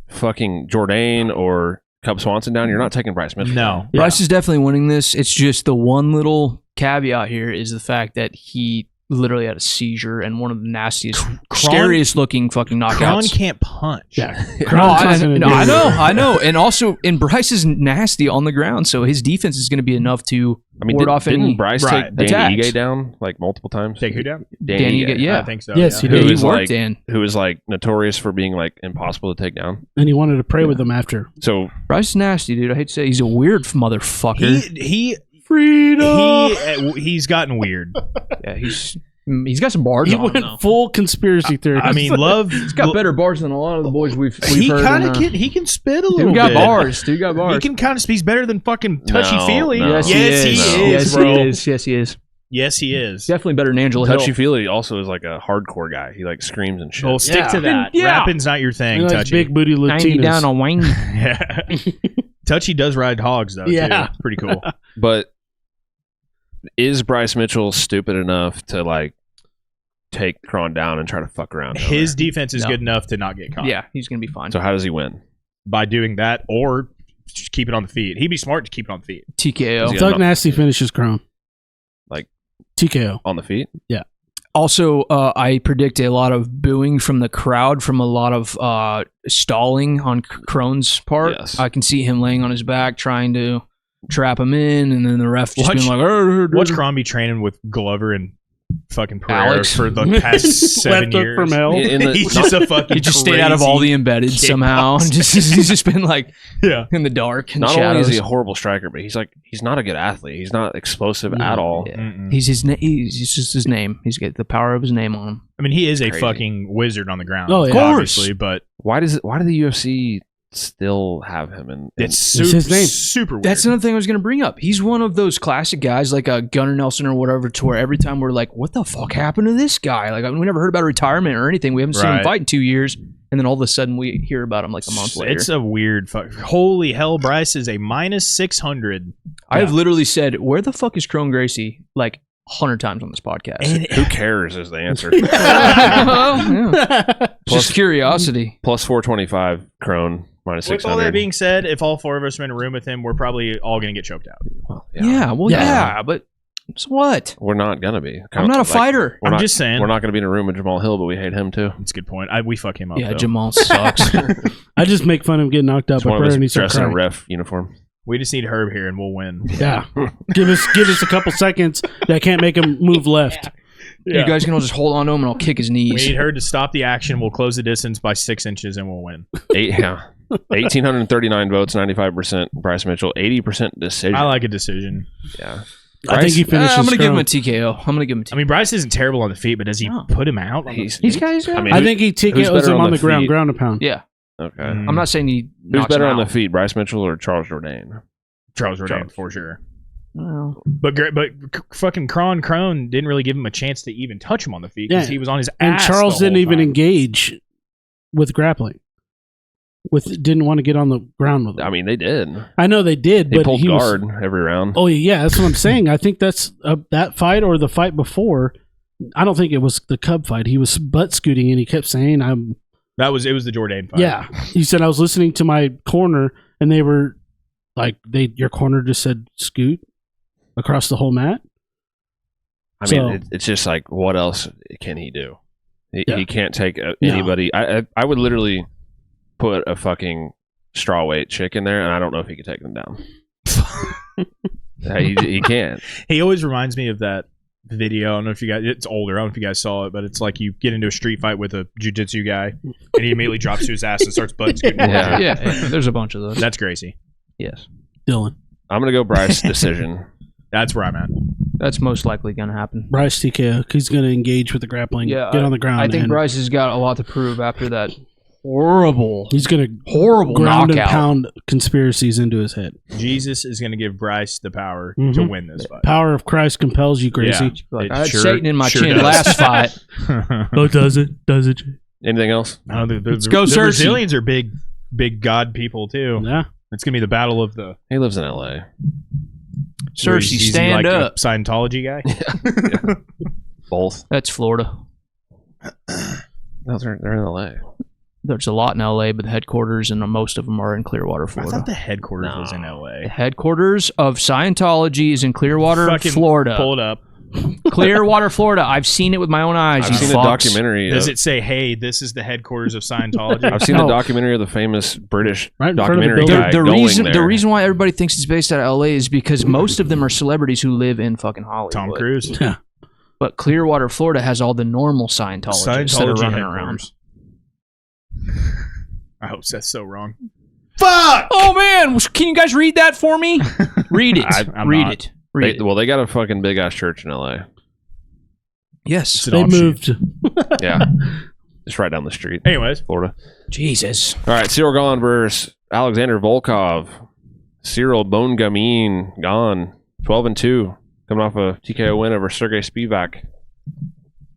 fucking Jourdain or Cub Swanson down, you're not taking Bryce Mitchell. No. Bryce is definitely winning this. It's just the one little caveat here is the fact that he literally had a seizure and one of the nastiest, scariest looking fucking knockouts. Kron can't punch. Yeah. I know. And also, and Bryce is nasty on the ground, so his defense is going to be enough to ward off any. Didn't Bryce take Danny attacks. Ige down like multiple times? Take who down? Danny Ige, yeah. I think so. Yes, yeah. he did. He worked in. Who was like notorious for being like impossible to take down. And he wanted to pray with them after. So Bryce is nasty, dude. I hate to say, he's a weird motherfucker. He's gotten weird. Yeah, he's got some bars. He on went him, though. full conspiracy theory. I mean, Love. He's got better bars than a lot of the boys we've He heard. kind of can. He can spit a little Dude got bit. bars. Dude got bars. He can kind of. He's better than fucking touchy feely. No. Yes, Yes, he is. he is, Yes, bro. he is. Yes, he is. Yes, he is. Definitely better than Angela Hill. Touchy Feely also is like a hardcore guy. He like screams and shit. Well, stick to that. Yeah. Rapping's not your thing, He likes Touchy. big booty 90 down Latinas. on Wayne. Yeah. Touchy does ride hogs though. Yeah. Too. Pretty cool. But is Bryce Mitchell stupid enough to like take Kron down and try to fuck around? down His there? defense is No. good enough to not get caught. Yeah, he's gonna be fine. So how does he win? By doing that, or just keep it on the feet. He'd be smart to keep it on the feet. TKO. Yeah. Thug Nasty finishes Kron. Like TKO. on the feet? Also, I predict a lot of booing from the crowd from a lot of stalling on Kron's part. Yes. I can see him laying on his back trying to trap him in, and then the ref just being like, Watch Kron be training with Glover and fucking Pereira Alex. for the past 7 Left hook years. from hell. In the- He's just a fucking. he just stayed out of all the embedded kickboxer. somehow. He's just been like Yeah. in the dark and Not shadows. only is he a horrible striker, but he's not a good athlete. He's not explosive at all. Yeah. Mm-mm. He's just his name. He's got the power of his name on him. I mean, he is a Crazy. fucking wizard on the ground. Oh, yeah. Of course. Obviously, but Why did the UFC still have him? And it's his name. super weird. That's another thing I was going to bring up. He's one of those classic guys like a Gunnar Nelson or whatever, to where every time we're like, what the fuck happened to this guy? Like, we never heard about retirement or anything. We haven't seen him Right. fight in 2 years. And then all of a sudden we hear about him like a month later. It's a weird fuck. Holy hell, Bryce is a minus 600. I have literally said, where the fuck is Kron Gracie? Like 100 times on this podcast. And who cares is the answer. Well, yeah. Just curiosity. Plus 425 Kron minus with 600. all that being said, if all four of us are in a room with him, we're probably all going to get choked out. Well, Yeah, well, yeah, but so what? We're not gonna be. I'm not a fighter. We're I'm not, just saying. We're not gonna be in a room with Jamal Hill, but we hate him too. That's a good point. We fuck him up. Yeah, though. Jamal sucks. I just make fun of him getting knocked out It's by one of prayer us and he starts dressed in a crying. ref uniform. We just need Herb here and we'll win. Yeah. give us a couple seconds that can't make him move left. You guys can all just hold on to him and I'll kick his We knees. need Herb to stop the action. We'll close the distance by 6 inches and we'll win. 1,839 votes, 95% Bryce Mitchell, 80% decision. I like a decision. Yeah. I think he finishes I'm going to give him a Kron. TKO. I'm going to give him a TKO. I mean, Bryce isn't terrible on the feet, but does he No. put him out? He's I mean, I I think he who's TKOs better him on on the the ground, feet? ground and pound. yeah. Okay. I'm not saying he Who's knocks better him on the out. feet, Bryce Mitchell or Charles Jourdain? Charles Jourdain, Charles. for sure. Well, But fucking Kron didn't really give him a chance to even touch him on the feet because Yeah. he was on his And ass. Charles the whole didn't even time. engage with grappling. Didn't want to get on the ground with him. I mean, they did. I know they did, They but pulled he was, guard every round. Oh yeah, that's what I'm saying. I think that's that fight or the fight before. I don't think it was the Cub fight. He was butt scooting and he kept saying, "I'm." It was the Jourdain fight. Yeah, he said I was listening to my corner and they were like, your corner just said scoot across the whole mat. I So- mean, it's just like, what else can he do? Yeah. He can't take anybody. I would literally put a fucking strawweight chick in there, and I don't know if he could take them down. he can't. He always reminds me of that video. I don't know if you guys, it's older. I don't know if you guys saw it, but it's like you get into a street fight with a jiu-jitsu guy and he immediately drops to his ass and starts butt scooting. Yeah. yeah, there's a bunch of those. That's Gracie. Yes. Dylan, I'm gonna go Bryce decision. That's where I'm at. That's most likely going to happen. Bryce TKO. He's going to engage with the grappling. Yeah, get on the ground. I think and Bryce has got a lot to prove after that horrible he's going to horrible ground and knockout. pound conspiracies into his head. Jesus is going to give Bryce the power to Mhm. win this fight. Power of Christ compels you, Gracie. Like, It I had sure- Satan in my sure chin does. last fight. Oh, does it? Does it? Anything else? No, Let's go, the Cersei. Brazilians are big God people too. Yeah. It's gonna be the battle of the He lives in L.A. Cersei, Is he stand like a up. Scientology guy. Both. That's Florida. No, they're in L.A. There's a lot in LA, but the headquarters and most of them are in Clearwater, I Florida. thought the headquarters was in The LA. headquarters of Scientology is in Clearwater, Fucking Florida. Pull it up. Clearwater, Florida. I've seen it with my own eyes. I've you seen the fucks. documentary. Does it say, "Hey, this is the headquarters of Scientology"? I've seen No. the documentary of the famous British Right in front of the documentary building. guy The going reason there. the reason why everybody thinks it's based out of LA is because most of them are celebrities who live in fucking Hollywood. Tom Cruise. Yeah. But Clearwater, Florida has all the normal Scientologists that are Scientology running around. headquarters. I hope that's so wrong. Fuck! Oh man, can you guys read that for me? Read it. I'm read not. it. Read it. Well, they got a fucking big ass church in LA. Yes. an They offshoot. moved. Yeah, just right down the street, Anyways, Florida. Jesus. All right, Ciryl Gane versus Alexander Volkov. Ciryl Bone Gamin Gane, 12-2, coming off a TKO win over Sergey Spivak.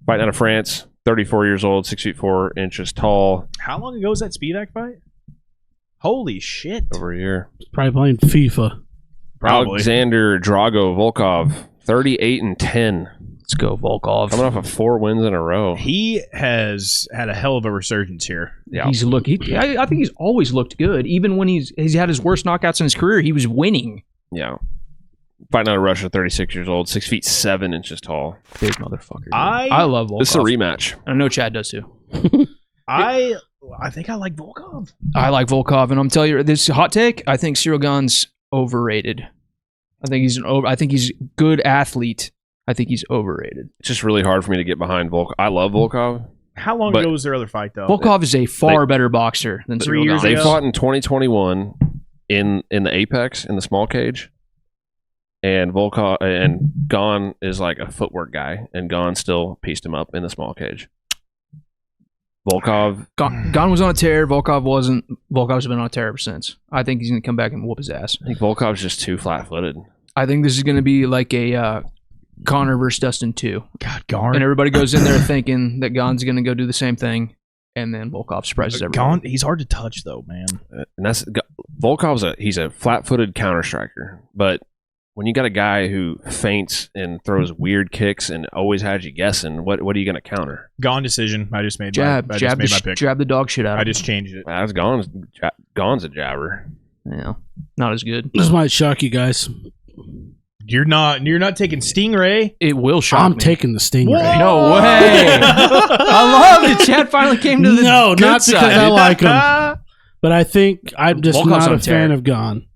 Fighting out of France, 34 years old, 6'4" tall, how long ago was that Spivak fight? Holy shit! over a year. Probably playing FIFA. Probably. Alexander Drago Volkov, 38-10, Let's go, Volkov. coming off of 4 wins in a row. He has had a hell of a resurgence here. Yeah, I think he's always looked good. Even when he's had his worst knockouts in his career, he was winning. yeah. Fighting out of Russia, 36 years old, 6'7" tall. Big motherfucker. dude. I I love Volkov. This is a rematch. I know Chad does too. I think I like Volkov. I like Volkov, and I'm telling you, this hot take. I think Ciryl Gane's overrated. I think he's a good athlete. I think he's overrated. It's just really hard for me to get behind Volkov. I love Volkov. How long But- ago was their other fight though? Volkov is a far better boxer than 3 Ciryl years Gane. They ago? fought in 2021 in the Apex in the small cage, and Volkov and Gane is like a footwork guy, and Gane still pieced him up in the small cage. Volkov, Gane was on a tear. Volkov wasn't. Volkov's been on a tear ever since. I think he's going to come back and whoop his ass. I think Volkov's just too flat-footed. I think this is going to be like a Conor versus Dustin 2. God, Garn. And everybody goes in there thinking that Gane's going to go do the same thing, and then Volkov surprises everyone. He's hard to touch though, man. And that's Volkov's he's a flat-footed counter striker, but when you got a guy who feints and throws weird kicks and always has you guessing, what are you going to counter? Gone decision. I just made Jab, my, I jab, just made my pick. jab the dog shit out I of just changed it. That's Gane's a jabber. him. Yeah, not as good. This might shock you guys. You're not taking Stingray. It will shock I'm me. taking the Stingray. Whoa! No way. I love it. Chad finally came to the No, good not because side. I like him, but I think I'm just Volkov's not on a fan tear. of Gane.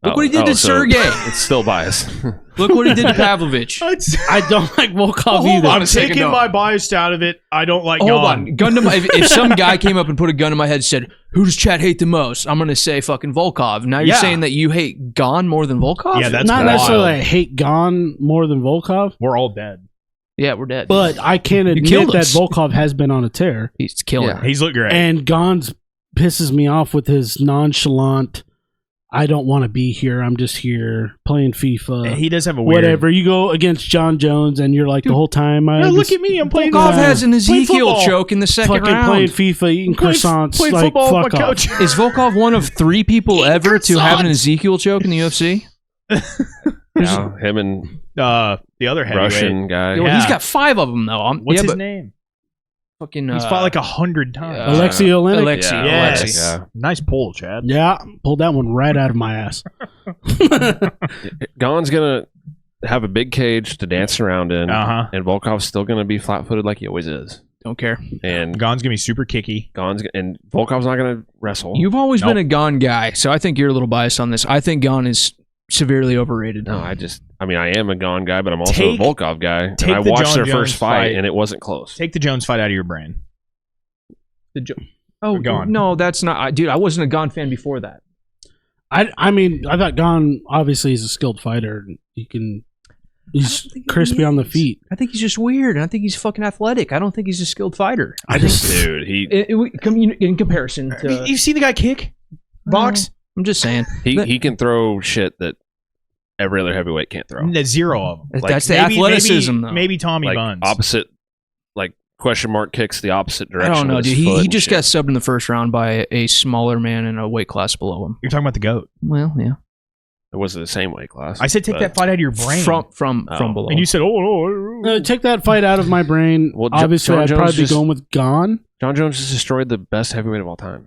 Look what he did to Sergey. It's still biased. Look what he did to Pavlovich. I don't like Volkov hold either. on. I'm a second, taking no. my bias out of it. I don't like Hold Gone. on. Gun to my, if some guy came up and put a gun to my head and said, who does Chad hate the most? I'm going to say fucking Volkov. Now you're Yeah. saying that you hate Gane more than Volkov? Yeah, that's not wild. necessarily I hate Gane more than Volkov, We're all dead. Yeah, we're dead. but I can You admit killed that us. Volkov has been on a tear. he's killing Yeah. it. He's looked great. And Gane's pisses me off with his nonchalant, I don't want to be here. I'm just here playing FIFA. And he does have a weird. Whatever. You go against John Jones and you're like the whole time. No, look at me. I'm playing. Volkov has an playing Ezekiel football. choke in the second fucking round. playing FIFA, eating croissants. Playing like, football with fuck my off. coach. Is Volkov one of 3 people ever to have an Ezekiel choke in the UFC? Yeah, him and The other heavyweight. Russian guy. Well, Yeah. he's got 5 of them, though. What's his but name? fucking, He's fought like 100 times. Alexei Olenek. Alexei. Yeah, Yes. Alexei. Yeah. Nice pull, Chad. Yeah, pulled that one right out of my ass. Gane's gonna have a big cage to dance around in, and Volkov's still gonna be flat-footed like he always is. Don't care. And Gane's gonna be super kicky. and Volkov's not gonna wrestle. You've always Nope. been a Gane guy, so I think you're a little biased on this. I think Gane is severely overrated. No, I am a Gane guy, but I'm also Take- a Volkov guy. take And I the watched John their Jones first fight, fight. and it wasn't close. Take the Jones fight out of your brain. Oh, Gane. no, that's not. Dude, I wasn't a Gane fan before that. I mean, I thought Gane obviously is a skilled fighter. He's think crispy he on the is. feet. I think he's just weird, and I think he's fucking athletic. I don't think he's a skilled fighter. Dude, In comparison to, You see the guy kick? Box? I'm just saying. he can throw shit that every other heavyweight can't throw. There's 0 of them. That's the athleticism, though. Maybe Tommy Like Buns. opposite, like question mark kicks the opposite I direction. don't know, with dude. his foot He and just shit. got subbed in the first round by a smaller man in a weight class below him. You're talking about the GOAT. Well, yeah. It wasn't the same weight class. I said take but- that fight out of your brain. From Oh. below. And you said, oh. Take that fight out of my brain. Well, Obviously, John I'd Jones probably be just- going with Gane. John Jones just destroyed the best heavyweight of all time.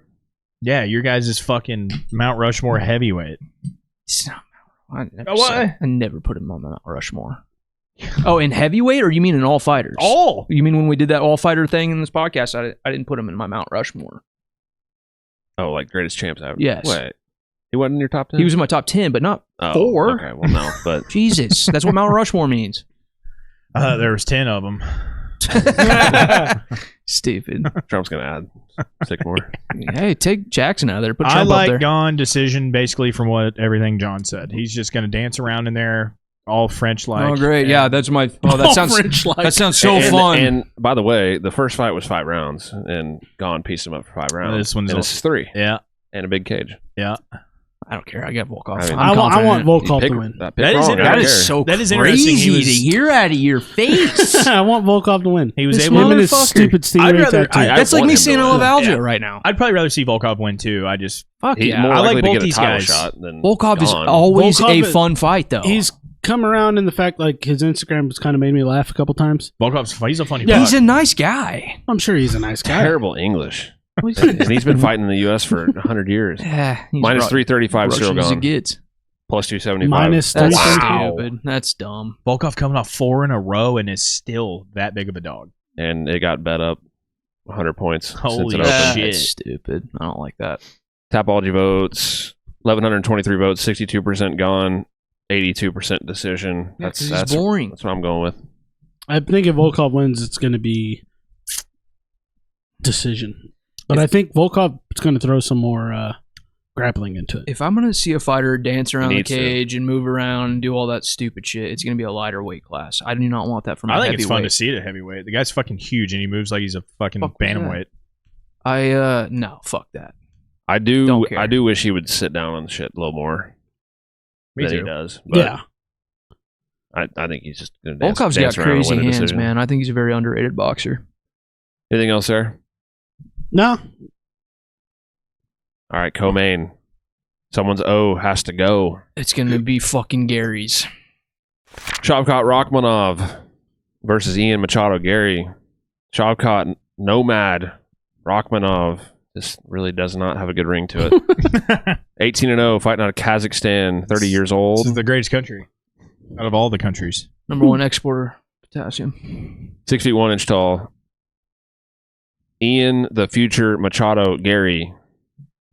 Yeah, your guys is fucking Mount Rushmore heavyweight. It's not- I never, Oh, what? I never put him on Mount Rushmore. Oh, in heavyweight, or you mean in all fighters? All. You mean when we did that all fighter thing in this podcast? I didn't put him in my Mount Rushmore. Oh, like greatest champs ever. Yes. Wait, he wasn't in your top 10? He was in my top 10, but not Oh, 4. Okay, well, no, but Jesus, that's what Mount Rushmore means. There was 10 of them. Stupid. Trump's gonna add 6 more. Hey, take Jackson out of there. Put Trump I up like there. Gane decision basically from what everything John said. He's just going to dance around in there, all French like. Oh, great. Yeah, that's my. Oh, that sounds. That sounds so fun. And by the way, the first fight was 5 rounds, and Gane pieced him up for 5 rounds. This one's and this is 3. Yeah. And a big cage. Yeah. I don't care. I got Volkov. I mean, I want Volkov to win. That is so that is crazy interesting. to hear out of your face. I want Volkov to win. He was This able Him to. and his motherfucker. stupid I'd stingray rather- tattoo. I That's like want me him saying to I love win. Alja Yeah. right now. I'd probably rather see Volkov win too. I just Fuck He's yeah. more I like likely both to get these a title guys. shot than Volkov is Gane. always Volkov a is- fun fight, though. He's come around in the fact like his Instagram has kind of made me laugh a couple times. Volkov's he's a funny. Yeah. buck. He's a nice guy. I'm sure he's a nice guy. terrible English. And he's been fighting in the U.S. for 100 years. Yeah, he's Minus 335 Russian Ciryl as it Gane. gets. Plus 275. Minus That's 335. stupid. That's dumb. Volkov coming off 4 in a row and is still that big of a dog. And it got bet up 100 points since Holy it opened. shit. That's stupid. I don't like that. Tapology votes, 1,123 votes, 62% Gane, 82% decision. Yeah, 'cause he's That's boring. That's what I'm going with. I think if Volkov wins, it's going to be decision. But I think Volkov is going to throw some more grappling into it. If I'm going to see a fighter dance around the needs to. cage and move around and do all that stupid shit, it's going to be a lighter weight class. I do not want that from a I think heavyweight. it's fun to see it at heavyweight. The guy's fucking huge and he moves like he's a fucking Fuck yeah. bantamweight. No, fuck that. I do Don't care. I do wish he would sit down on the shit a little more Me than too. he does. But Yeah. I think he's just going to dance, Volkov's dance got around and crazy win a hands, decision. man. I think he's a very underrated boxer. Anything else there? No. All right, co-main. Someone's O has to go. It's going to be fucking Gary's. Shavkat Rakhmonov versus Ian Machado Garry. Shavkat Nomad Rakhmonov. This really does not have a good ring to it. 18-0, fighting out of Kazakhstan, 30 years old. This is the greatest country out of all the countries. Number one exporter of potassium. 6 feet 1 inch tall. Ian the future Machado Garry.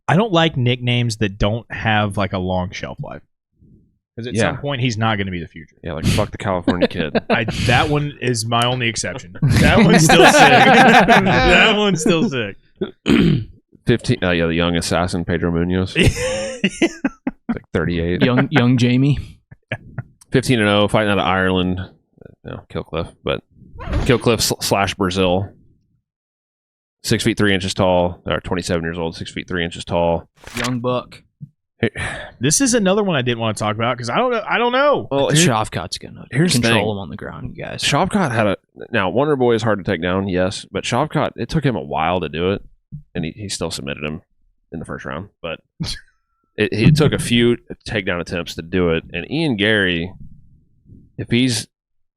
I don't like nicknames that don't have like a long shelf life. Because at some point he's not going to be the future. Yeah, like fuck the California kid. That one is my only exception. That one's still sick. That one's still sick. 15. Yeah, the young assassin Pedro Munoz. Like 38. Young Jamie. 15-0, fighting out of Ireland. No, Killcliff, but Killcliff / Brazil. 6 feet 3 inches tall. Or 27 years old. 6 feet 3 inches tall. Young buck. This is another one I didn't want to talk about because I don't know. Well, Shavkat's going to here's the thing. control him on the ground, you guys. Shavkat had now Wonder Boy is hard to take down, yes, but Shavkat, it took him a while to do it, and he still submitted him in the first round, but it took a few takedown attempts to do it. And Ian Garry, that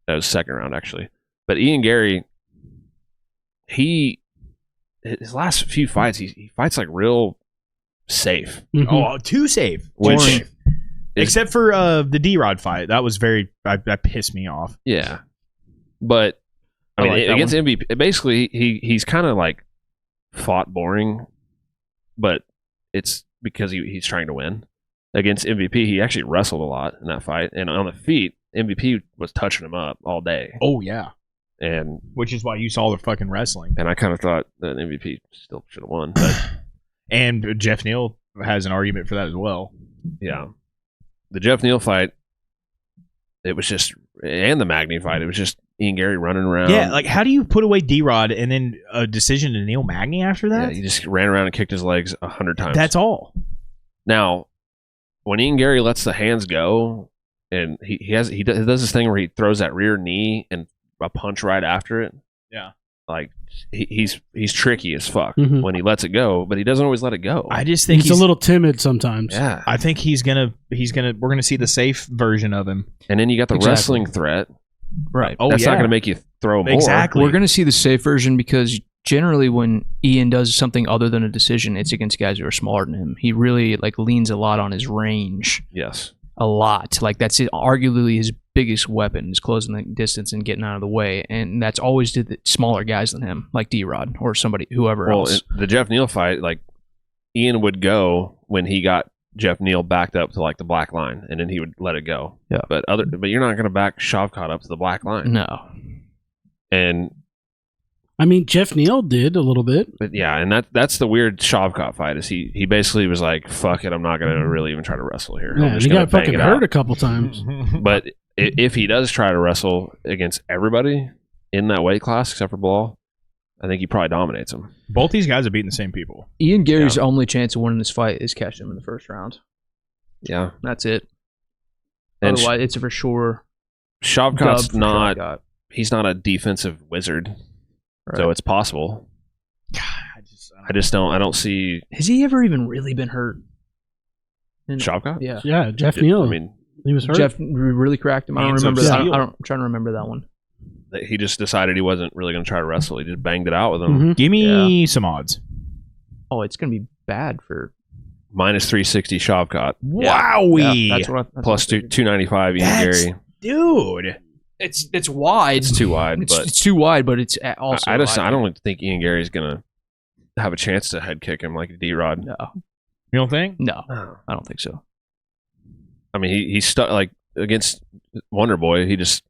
was second round actually, but Ian Garry, his last few fights, he fights like real safe. Mhm. Oh, too safe. Which Too safe. is- Except for the D-Rod fight. That was that pissed me off. Yeah, but I I mean like that against one. MVP, basically he's kind of like fought boring, but it's because he's trying to win. Against MVP, he actually wrestled a lot in that fight, and on the feet, MVP was touching him up all day, Oh, yeah. and Which is why you saw the fucking wrestling. I kind of thought that MVP still should have won, but And Jeff Neal has an argument for that as well. yeah, the Jeff Neal fight, it was just, and the Magny fight, it was just Ian Garry running around. Yeah, like how do you put away D-Rod and then a decision to Neil Magny after yeah, that? he just ran around and kicked his legs 100 times. That's all. Now, when Ian Garry lets the hands go, and he does this thing where he throws that rear knee and a punch right after it. Yeah. Like he's tricky as fuck Mhm. when he lets it go, but he doesn't always let it go. I just think He's a little timid sometimes. yeah. I think we're gonna see the safe version of him. And then you got the Exactly. wrestling threat. Right. Oh, That's yeah. not going to make you throw more. Exactly. We're going to see the safe version because generally when Ian does something other than a decision, it's against guys who are smaller than him. He really leans a lot on his range. Yes. a lot. Like that's arguably his biggest weapon is closing the distance and getting out of the way, and that's always to the smaller guys than him, like D-Rod or somebody, whoever else. The Jeff Neal fight, like Ian would go when he got Jeff Neal backed up to like the black line, and then he would let it go. Yeah. But you're not going to back Shavkat up to the black line. No. And I mean, Jeff Neal did a little bit. But yeah, and that's the weird Shavkat fight is he basically was like, fuck it, I'm not going to really even try to wrestle here. Yeah, he got fucking hurt a couple times. But if he does try to wrestle against everybody in that weight class except for Bilal, I think he probably dominates him. Both these guys are beating the same people. Ian Gary's only chance of winning this fight is catching him in the first round. Yeah. That's it. And Otherwise, it's a for sure. Shavkat's not... Shavkat. He's not a defensive wizard, Right. so it's possible. I don't see... Has he ever even really been hurt? Shavkat? Yeah. Yeah, Jeff Neal. I mean, he was hurt. Jeff really cracked him. I don't Hands remember up that. steel. I'm trying to remember that one. he just decided he wasn't really going to try to wrestle. He just banged it out with him. Mhm. Give me some odds. Oh, it's going to be bad for... Minus 360 Shavkat. Wowee. Yeah, that's what Plus 295 Ian That's- Garry. Dude. It's wide. It's too wide, It's, but it's too wide, but it's also. I wide. don't think Ian Gary's going to have a chance to head kick him like D-Rod. No, You don't think? no, I don't think so. I mean, he stuck like against Wonder Boy. He just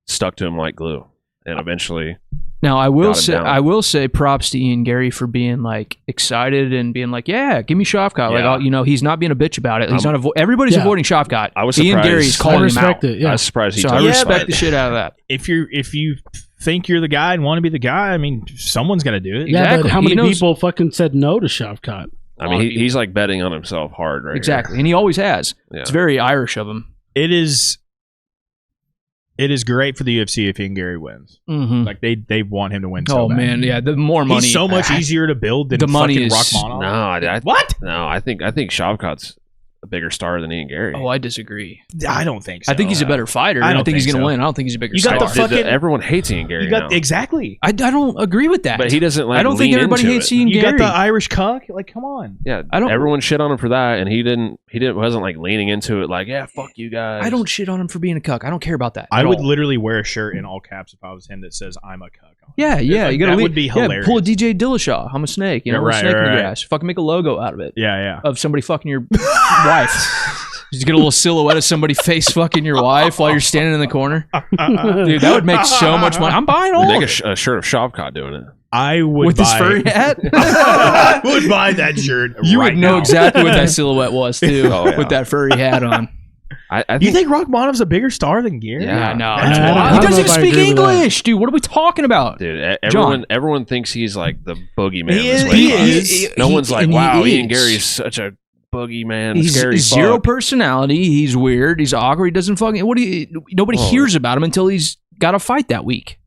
stuck to him like glue, and eventually, Now I will say, down. props to Ian Garry for being like excited and being like, yeah, give me Shavkat. Yeah. Like, he's not being a bitch about it. He's not. Everybody's Yeah. avoiding Shavkat. I was Ian surprised. Gary's I calling him respect out. it. Yeah. I was surprised he So took I it. respect but- the shit out of that. If you think you're the guy and want to be the guy, I mean, someone's got to do it. Yeah, Exactly. but how He many knows- people fucking said no to Shavkat? I mean, he's like betting on himself hard right Exactly, and he always has. here. It's very Irish of him. It is great for the UFC if Ian Gary wins. Mm-hmm. Like they want him to win. So Oh bad. man, yeah, the more money. He's so much easier to build than The money fucking is- Rakhmonov. No, What? No, I think Shavkat's a bigger star than Ian Gary. Oh, I disagree. I don't think so. I think he's a better fighter. I don't think he's think going to so. win. I don't think he's a bigger You got star. the fucking- Everyone hates Ian Gary. You got now. exactly. I don't agree with that. But he doesn't like. I don't think lean everybody into hates it. Ian You Gary. got the Irish cuck. Like, come on. Yeah, I don't- Everyone shit on him for that, and he wasn't like leaning into it. Like, yeah, fuck you guys. I don't shit on him for being a cuck. I don't care about that. I at would all. literally wear a shirt in all caps if I was him that says I'm a cuck. on it. Yeah. Like, You gotta that would be hilarious. Yeah, pull a DJ Dillashaw. I'm a snake. You know, Yeah, I'm a right, snake in the right. grass. Fucking make a logo out of it. Yeah. Of somebody fucking your wife. Just get a little silhouette of somebody face fucking your wife while you're standing in the corner. Dude, that would make so much money. I'm buying all Make of it. a shirt of Shavkat doing it. I would With buy, his furry hat. I would buy that shirt. You right would know now. exactly what that silhouette was too, Oh, yeah. with that furry hat on. I You think, think Rakhmonov's a bigger star than Gary? Yeah. no, That's I wild. he don't doesn't know even if I speak agree with that. English, dude. What are we talking about? dude, John. everyone thinks he's like the boogeyman. He this is- way. he is. No one's like, and he wow, Ian is. Gary's such a boogeyman. He's Scary zero fuck. personality. He's weird. He's awkward. He doesn't fucking. Nobody Whoa. hears about him until he's got a fight that week.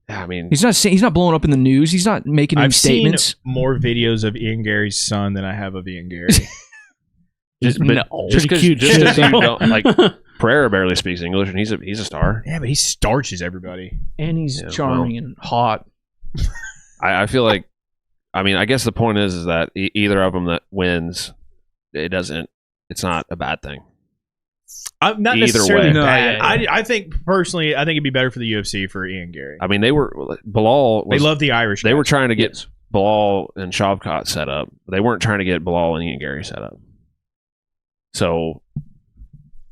Yeah, I mean, He's not blowing up in the news. He's not making any I've statements. seen more videos of Ian Gary's son than I have of Ian Gary. just No. just Pretty cute because shit, you though. don't like Pereira barely speaks English, and he's a star. Yeah, but he starches everybody. And he's Yeah, charming and hot. I feel like, I mean, I guess the point is that either of them that wins, it's not a bad thing. I'm not Either necessarily way. No, bad. yeah. I think personally, I think it'd be better for the UFC for Ian Gary. I mean, Bilal They was, love the Irish. they guys. were trying to get Bilal and Shavkat set up. They weren't trying to get Bilal and Ian Gary set up. So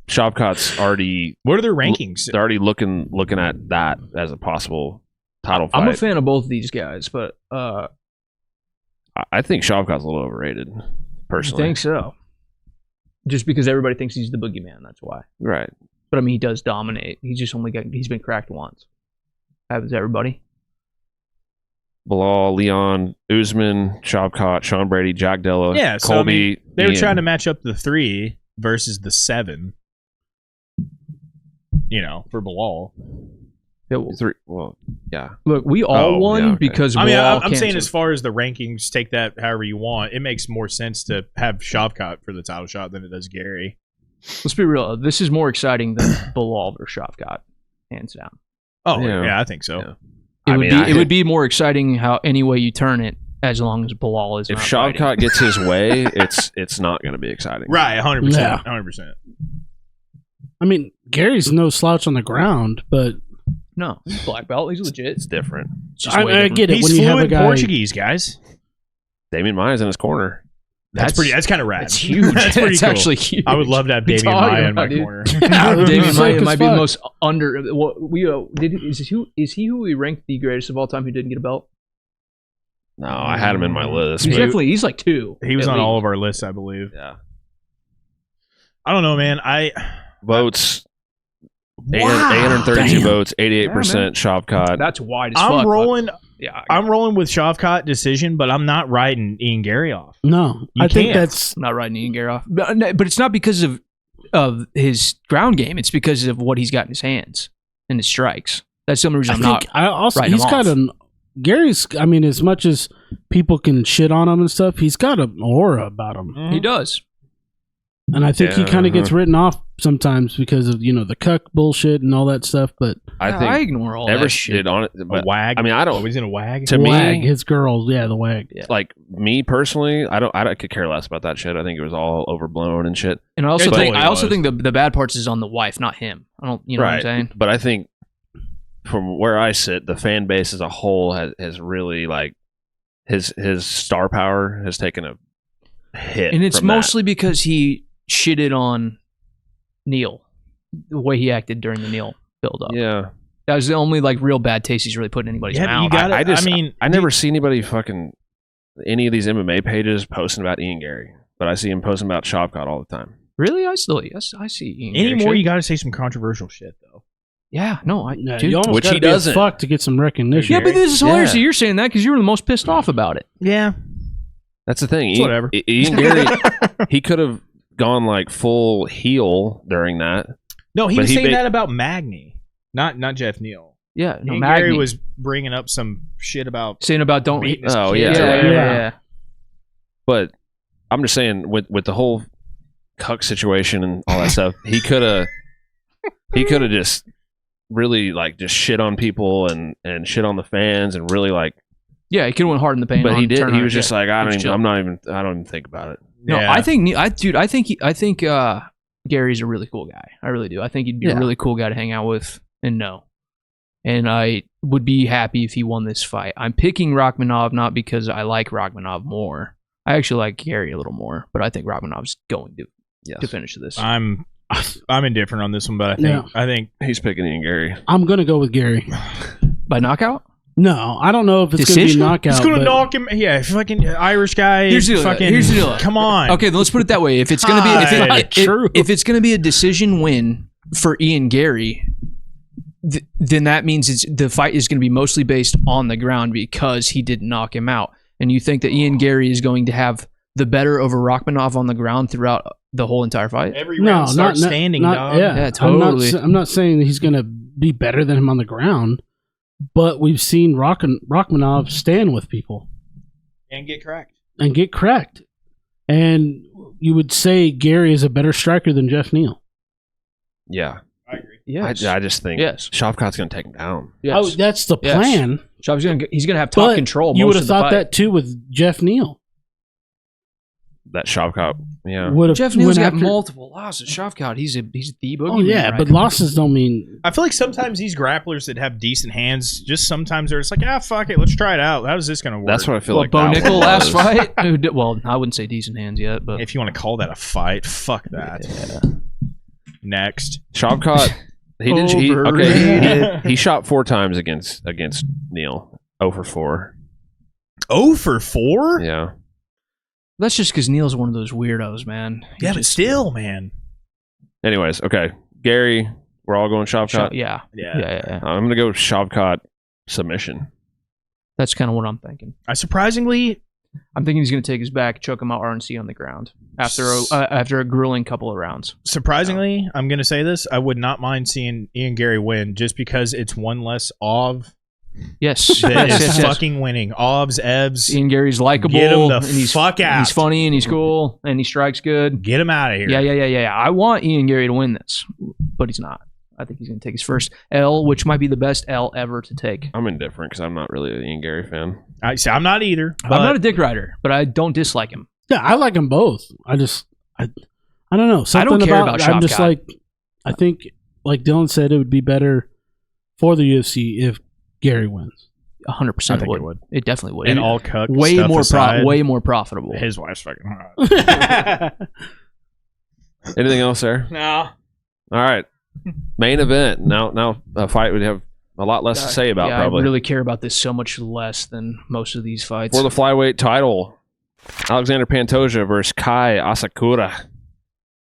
Shavkat's already What are their rankings? they're already looking at that as a possible title fight. I'm a fan of both of these guys, but I think Shavkat's a little overrated, I personally. think so. Just because everybody thinks he's the boogeyman, that's why. Right. But I mean, he does dominate. He's been cracked once. Happens to everybody. Bilal, Leon, Usman, Shavkat, Sean Brady, Jack Della, Yeah, so, I Colby. mean, they were Ian. trying to match up the 3 versus the 7. For Bilal. Yeah, well, Well, yeah. look, we all Oh, won yeah, okay. because I mean, Bilal I'm saying canceled. as far as the rankings, take that however you want. It makes more sense to have Shavkat for the title shot than it does Gary. Let's be real. This is more exciting than Bilal versus Shavkat, hands down. Oh, Yeah. yeah, I think so. Yeah. It would be more exciting how any way you turn it, as long as Bilal is. If not Shavkat fighting. gets his way, it's not going to be exciting. Right, 100%. Yeah. 100%. I mean, Gary's no slouch on the ground, but No, he's black belt. He's legit. It's different. It's just I way I different. get it He's when you have a fluent guy. Portuguese, guys. Damian Maya's in his corner. That's pretty. That's kind of rad. That's huge. That's pretty That's cool. actually huge. I would love to have What are you Damian talking Maya in my about, dude? corner. Damian Sick Maya as might be the fuck. most under. What we is he who we ranked the greatest of all time who didn't get a belt? No, I had him in my list. He's but- definitely he's like 2. He was at on all least. of our lists, I believe. yeah. I don't know, man. Votes. Wow. 832 Damn. votes. 88% Yeah, man. Shavkat. That's wide as fuck. I'm but- rolling. Yeah, I'm rolling with Shavkat decision, but I'm not writing Ian Garry off. No, You I think can't. that's I'm not riding Ian Garry off, but it's not because of his ground game. It's because of what he's got in his hands and his strikes. That's the only reason I'm not. I also writing he's him got off. an Gary's. I mean, as much as people can shit on him and stuff, he's got an aura about him, He does. and I think he Yeah, kind of gets written off sometimes because of the cuck bullshit and all that stuff. But I I think ignore all ever that shit. did on it. A But wag. I mean, I Oh, don't. he's in a wag. To me- wag his girl, the wag. Yeah. Like me personally, I could care less about that shit. I think it was all overblown and shit. And I also It think totally I also was. think the bad parts is on the wife, not him. I don't. You know what I'm saying? But I think from where I sit, the fan base as a whole has really like his star power has taken a hit, And it's from that. mostly because he shitted on Neil, the way he acted during the Neil build-up. Yeah. That was the only like real bad taste he's really put in anybody's Yeah, but mouth. you got I just, I mean, I never see anybody fucking any of these MMA pages posting about Ian Garry, but I see him posting about Shavkat all the time. Really, I see Ian Garry anymore. shit. You got to say some controversial shit though. Yeah, no, Yeah, dude. you almost Which gotta he be a doesn't. fuck to get some recognition. Yeah, but this is hilarious Yeah. that you're saying that because you were the most pissed off about it. Yeah, That's the thing. It's whatever. Ian Garry, he could have gone like full heel during that. no, he But was he saying ba- that about Magny, not Jeff Neal. Yeah, no, Ian Magny. Garry was bringing up some shit about saying about don't. beating his Oh, kids. yeah. Yeah. But I'm just saying with the whole cuck situation and all that stuff, he could have just really like just shit on people and shit on the fans and really like. Yeah, he could have went hard in the paint. But on he did. turn He on was it. just like I He was don't chill. even think about it. No, Yeah. I think Gary's a really cool guy. I really do. I think he'd be a Yeah. really cool guy to hang out with and know. And I would be happy if he won this fight. I'm picking Rakhmonov not because I like Rakhmonov more. I actually like Garry a little more, but I think Rakhmonov's going to finish this. I'm indifferent on this one, but Yeah. I think He's picking Ian Garry. I'm gonna go with Gary. By knockout? No, I don't know if it's Decision? gonna be knockout. he's gonna but knock him. Yeah, fucking Irish guy. Here's the deal. Fucking, Here's the deal. Come on. Okay, then let's put it that way. If it's gonna be if it's gonna be a decision win for Ian Garry, then that means the fight is going to be mostly based on the ground because he didn't knock him out. And you think that Ian Garry is going to have the better over Rakhmonov on the ground throughout the whole entire fight? Every No, round starts not standing, not, dog. Yeah, Yeah, totally. I'm not saying that he's gonna be better than him on the ground, but we've seen Rakhmonov stand with people And get cracked. and get cracked. And you would say Gary is a better striker than Jeff Neal. Yeah, I agree. Yes. I just think Yes. Shavkat's gonna take him down. Oh, that's the Yes. plan. So he's gonna have top But control. you most would of have the thought fight. that too with Jeff Neal. That Shavkat, yeah. Would have Jeff Neal's went got after- multiple losses. Shavkat, he's the boogeyman. Oh yeah, right but now. losses don't mean. I feel like sometimes these grapplers that have decent hands, just sometimes they're just like, fuck it, let's try it out. How is this gonna work? That's what I feel Well, like. Bo that Nickel one last was. fight. Well, I wouldn't say decent hands yet, but If you want to call that a fight, fuck that. Next. Shavkat, he did. He Overrated. shot 4 times against Neil. 0 for 4. 0 for 4? Yeah. that's just because Neil's one of those weirdos, man. He Yeah, but just- still, man. Anyways, okay, Gary, we're all going Shavkat. yeah. Yeah. I'm gonna go Shavkat submission. That's kind of what I'm thinking. I surprisingly, I'm thinking he's going to take his back, choke him out RNC on the ground after a grueling couple of rounds. I'm going to say this. I would not mind seeing Ian Garry win just because it's one less Ov Yes, that yes, is yes. fucking winning. Ovs, Evs, Ian Gary's likable. Get him the and he's fuck out. He's funny and he's cool and he strikes good. get him out of here. Yeah. I want Ian Garry to win this, but he's not. I think he's going to take his first L, which might be the best L ever to take. I'm indifferent because I'm not really an Ian Gary fan. I'm not either. I'm but not a dick rider, but I don't dislike him. Yeah, I like them both. I don't know. Something care about about I'm just Shavkat. like I think, like Dylan said, it would be better for the UFC if Garry wins. 100% I think it would. It definitely would. And all cuck way stuff more aside, way more profitable. his wife's fucking hot. Anything else there? No. All right. Main event. Now a fight we'd have a lot less to say about, yeah, probably. I really care about this so much less than most of these fights. For the flyweight title, Alexander Pantoja versus Kai Asakura.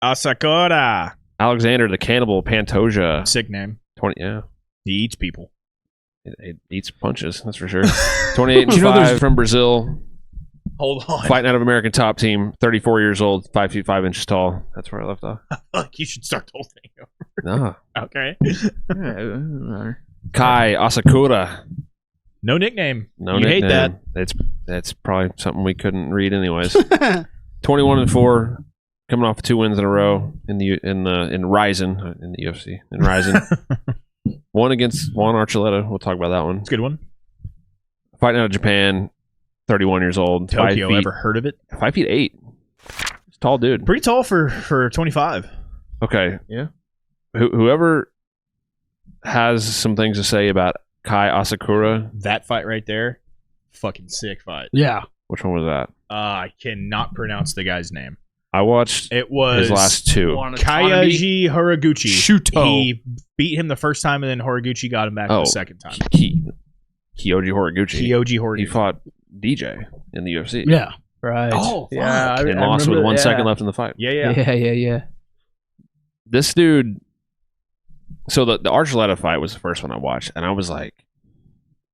Asakura. Alexander the Cannibal Pantoja. Sick name. 20. Yeah, He eats people. it eats punches. That's for sure. 28-5 from Brazil. Hold on. Fighting out of American Top Team. 34 years old. 5 feet 5 inches tall. That's where I left off. Like you should start the whole thing over. No. Okay. Kai Asakura. No nickname. No you nickname. hate that. That's probably something we couldn't read anyways. 21-4, coming off of 2 wins in a row in Ryzen in the UFC in Ryzen. One against Juan Archuleta. We'll talk about that one. It's a good one. Fighting out of Japan, 31 years old. Tokyo, ever heard of it? 5 feet 8. It's a tall dude. Pretty tall for 25. Okay. Yeah. Whoever has some things to say about Kai Asakura. That fight right there, fucking sick fight. Yeah. Which one was that? I cannot pronounce the guy's name. I watched It was his last 2. Kayaji Horiguchi. Shuto. He beat him the first time, and then Horiguchi got him back the second time. Kyoji Horiguchi. Kyoji Horiguchi. He fought DJ in the UFC. Yeah. Right. Oh, yeah. I And lost with remember 1 that. second left in the fight. Yeah. Yeah. This dude. So the Archuleta fight was the first one I watched, and I was like,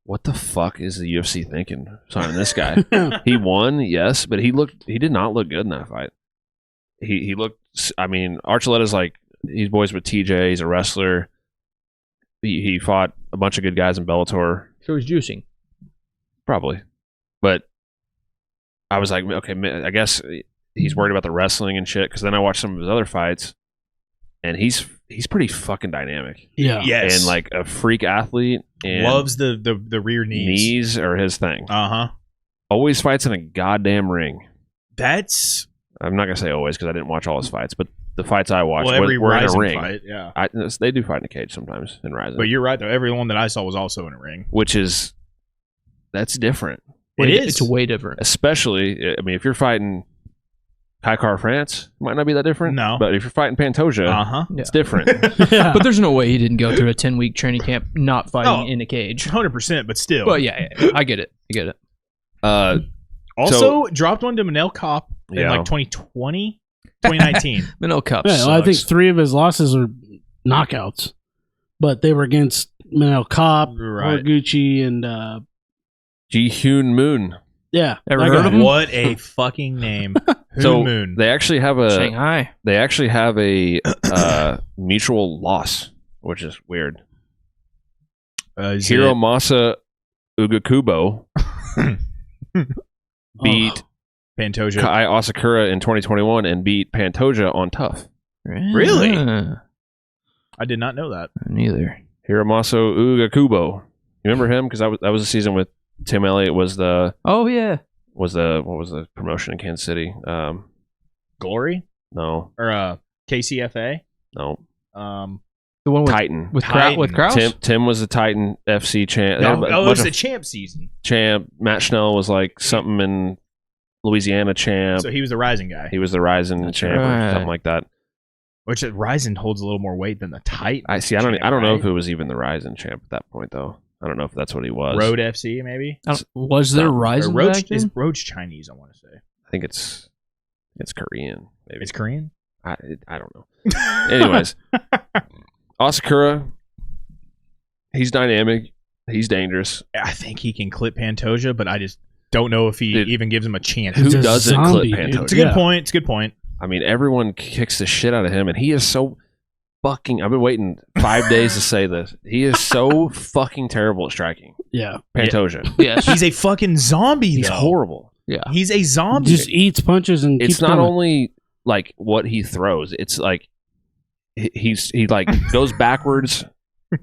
"What the fuck is the UFC thinking signing this guy?" He won, yes, but he did not look good in that fight. He looked. I mean, Archuleta's like he's boys with TJ. He's a wrestler. He fought a bunch of good guys in Bellator. So he's juicing. Probably. But I was like, okay, I guess he's worried about the wrestling and shit. Because then I watched some of his other fights, and he's pretty fucking dynamic. Yeah. Yes. And like a freak athlete. And Loves the rear knees. Knees are his thing. Uh-huh. Always fights in a goddamn ring. That's... I'm not going to say always because I didn't watch all his fights, but the fights I watched every were in a Ryzen ring. fight, yeah. They do fight in a cage sometimes in Ryzen. But you're right, though. Every one that I saw was also in a ring. Which is... That's different. It is. It's way different. Especially, I mean, if you're fighting Kai France, it might not be that different. No. But if you're fighting Pantoja, Uh-huh. it's different. Yeah. But there's no way he didn't go through a 10-week training camp not fighting Oh. in a cage. 100%, but still. But yeah, I get it. Also, dropped one to Manel Kopp in Yeah. like 2020, 2019. Manel Cup Yeah, well, I think sucks. 3 of his losses are knockouts, but they were against Manel Kopp, Right. Horiguchi, and Ji-Hyun Moon. yeah. Ever that heard guy. of him? What a fucking name. So Moon. they actually have Shanghai. a mutual loss, which is weird. Is Hiromasa Ugakubo beat Pantoja. Kai Asakura in 2021 and beat Pantoja on Tough. Really? I did not know that. Neither. Hiromasa Ugakubo. You remember him? Because that was the season with Tim Elliott was the Oh yeah. what was the promotion in Kansas City? Glory? No, Or KCFA? no. The one with Titan. Titan. with Kraus. Tim was the Titan FC champ. They had a Oh, it bunch was of the champ season. champ. Matt Schnell was like something in Louisiana champ. So he was the rising guy. He was the Rising champ or right. something like that. Which Ryzen holds a little more weight than the Titan. I see. I don't know right? if it was even the Rising champ at that point though. I don't know if that's what he was. Road FC, maybe? Was there No. Rising Or back then? Road's Chinese, I want to say. I think it's Korean. Maybe It's Korean? I don't know. Anyways, Asakura, he's dynamic. He's dangerous. I think he can clip Pantoja, but I just don't know if he Dude, even gives him a chance. Who He's a doesn't zombie, clip dude. Pantoja? It's a good Yeah. point. It's a good point. I mean, everyone kicks the shit out of him, and he is so fucking. I've been waiting 5 days to say this. He is so fucking terrible at striking. Yeah. Pantoja. Yes. He's a fucking zombie, He's though. horrible. Yeah. He's a zombie. Just eats punches and It's keeps not coming. only like what he throws. It's like he like goes backwards,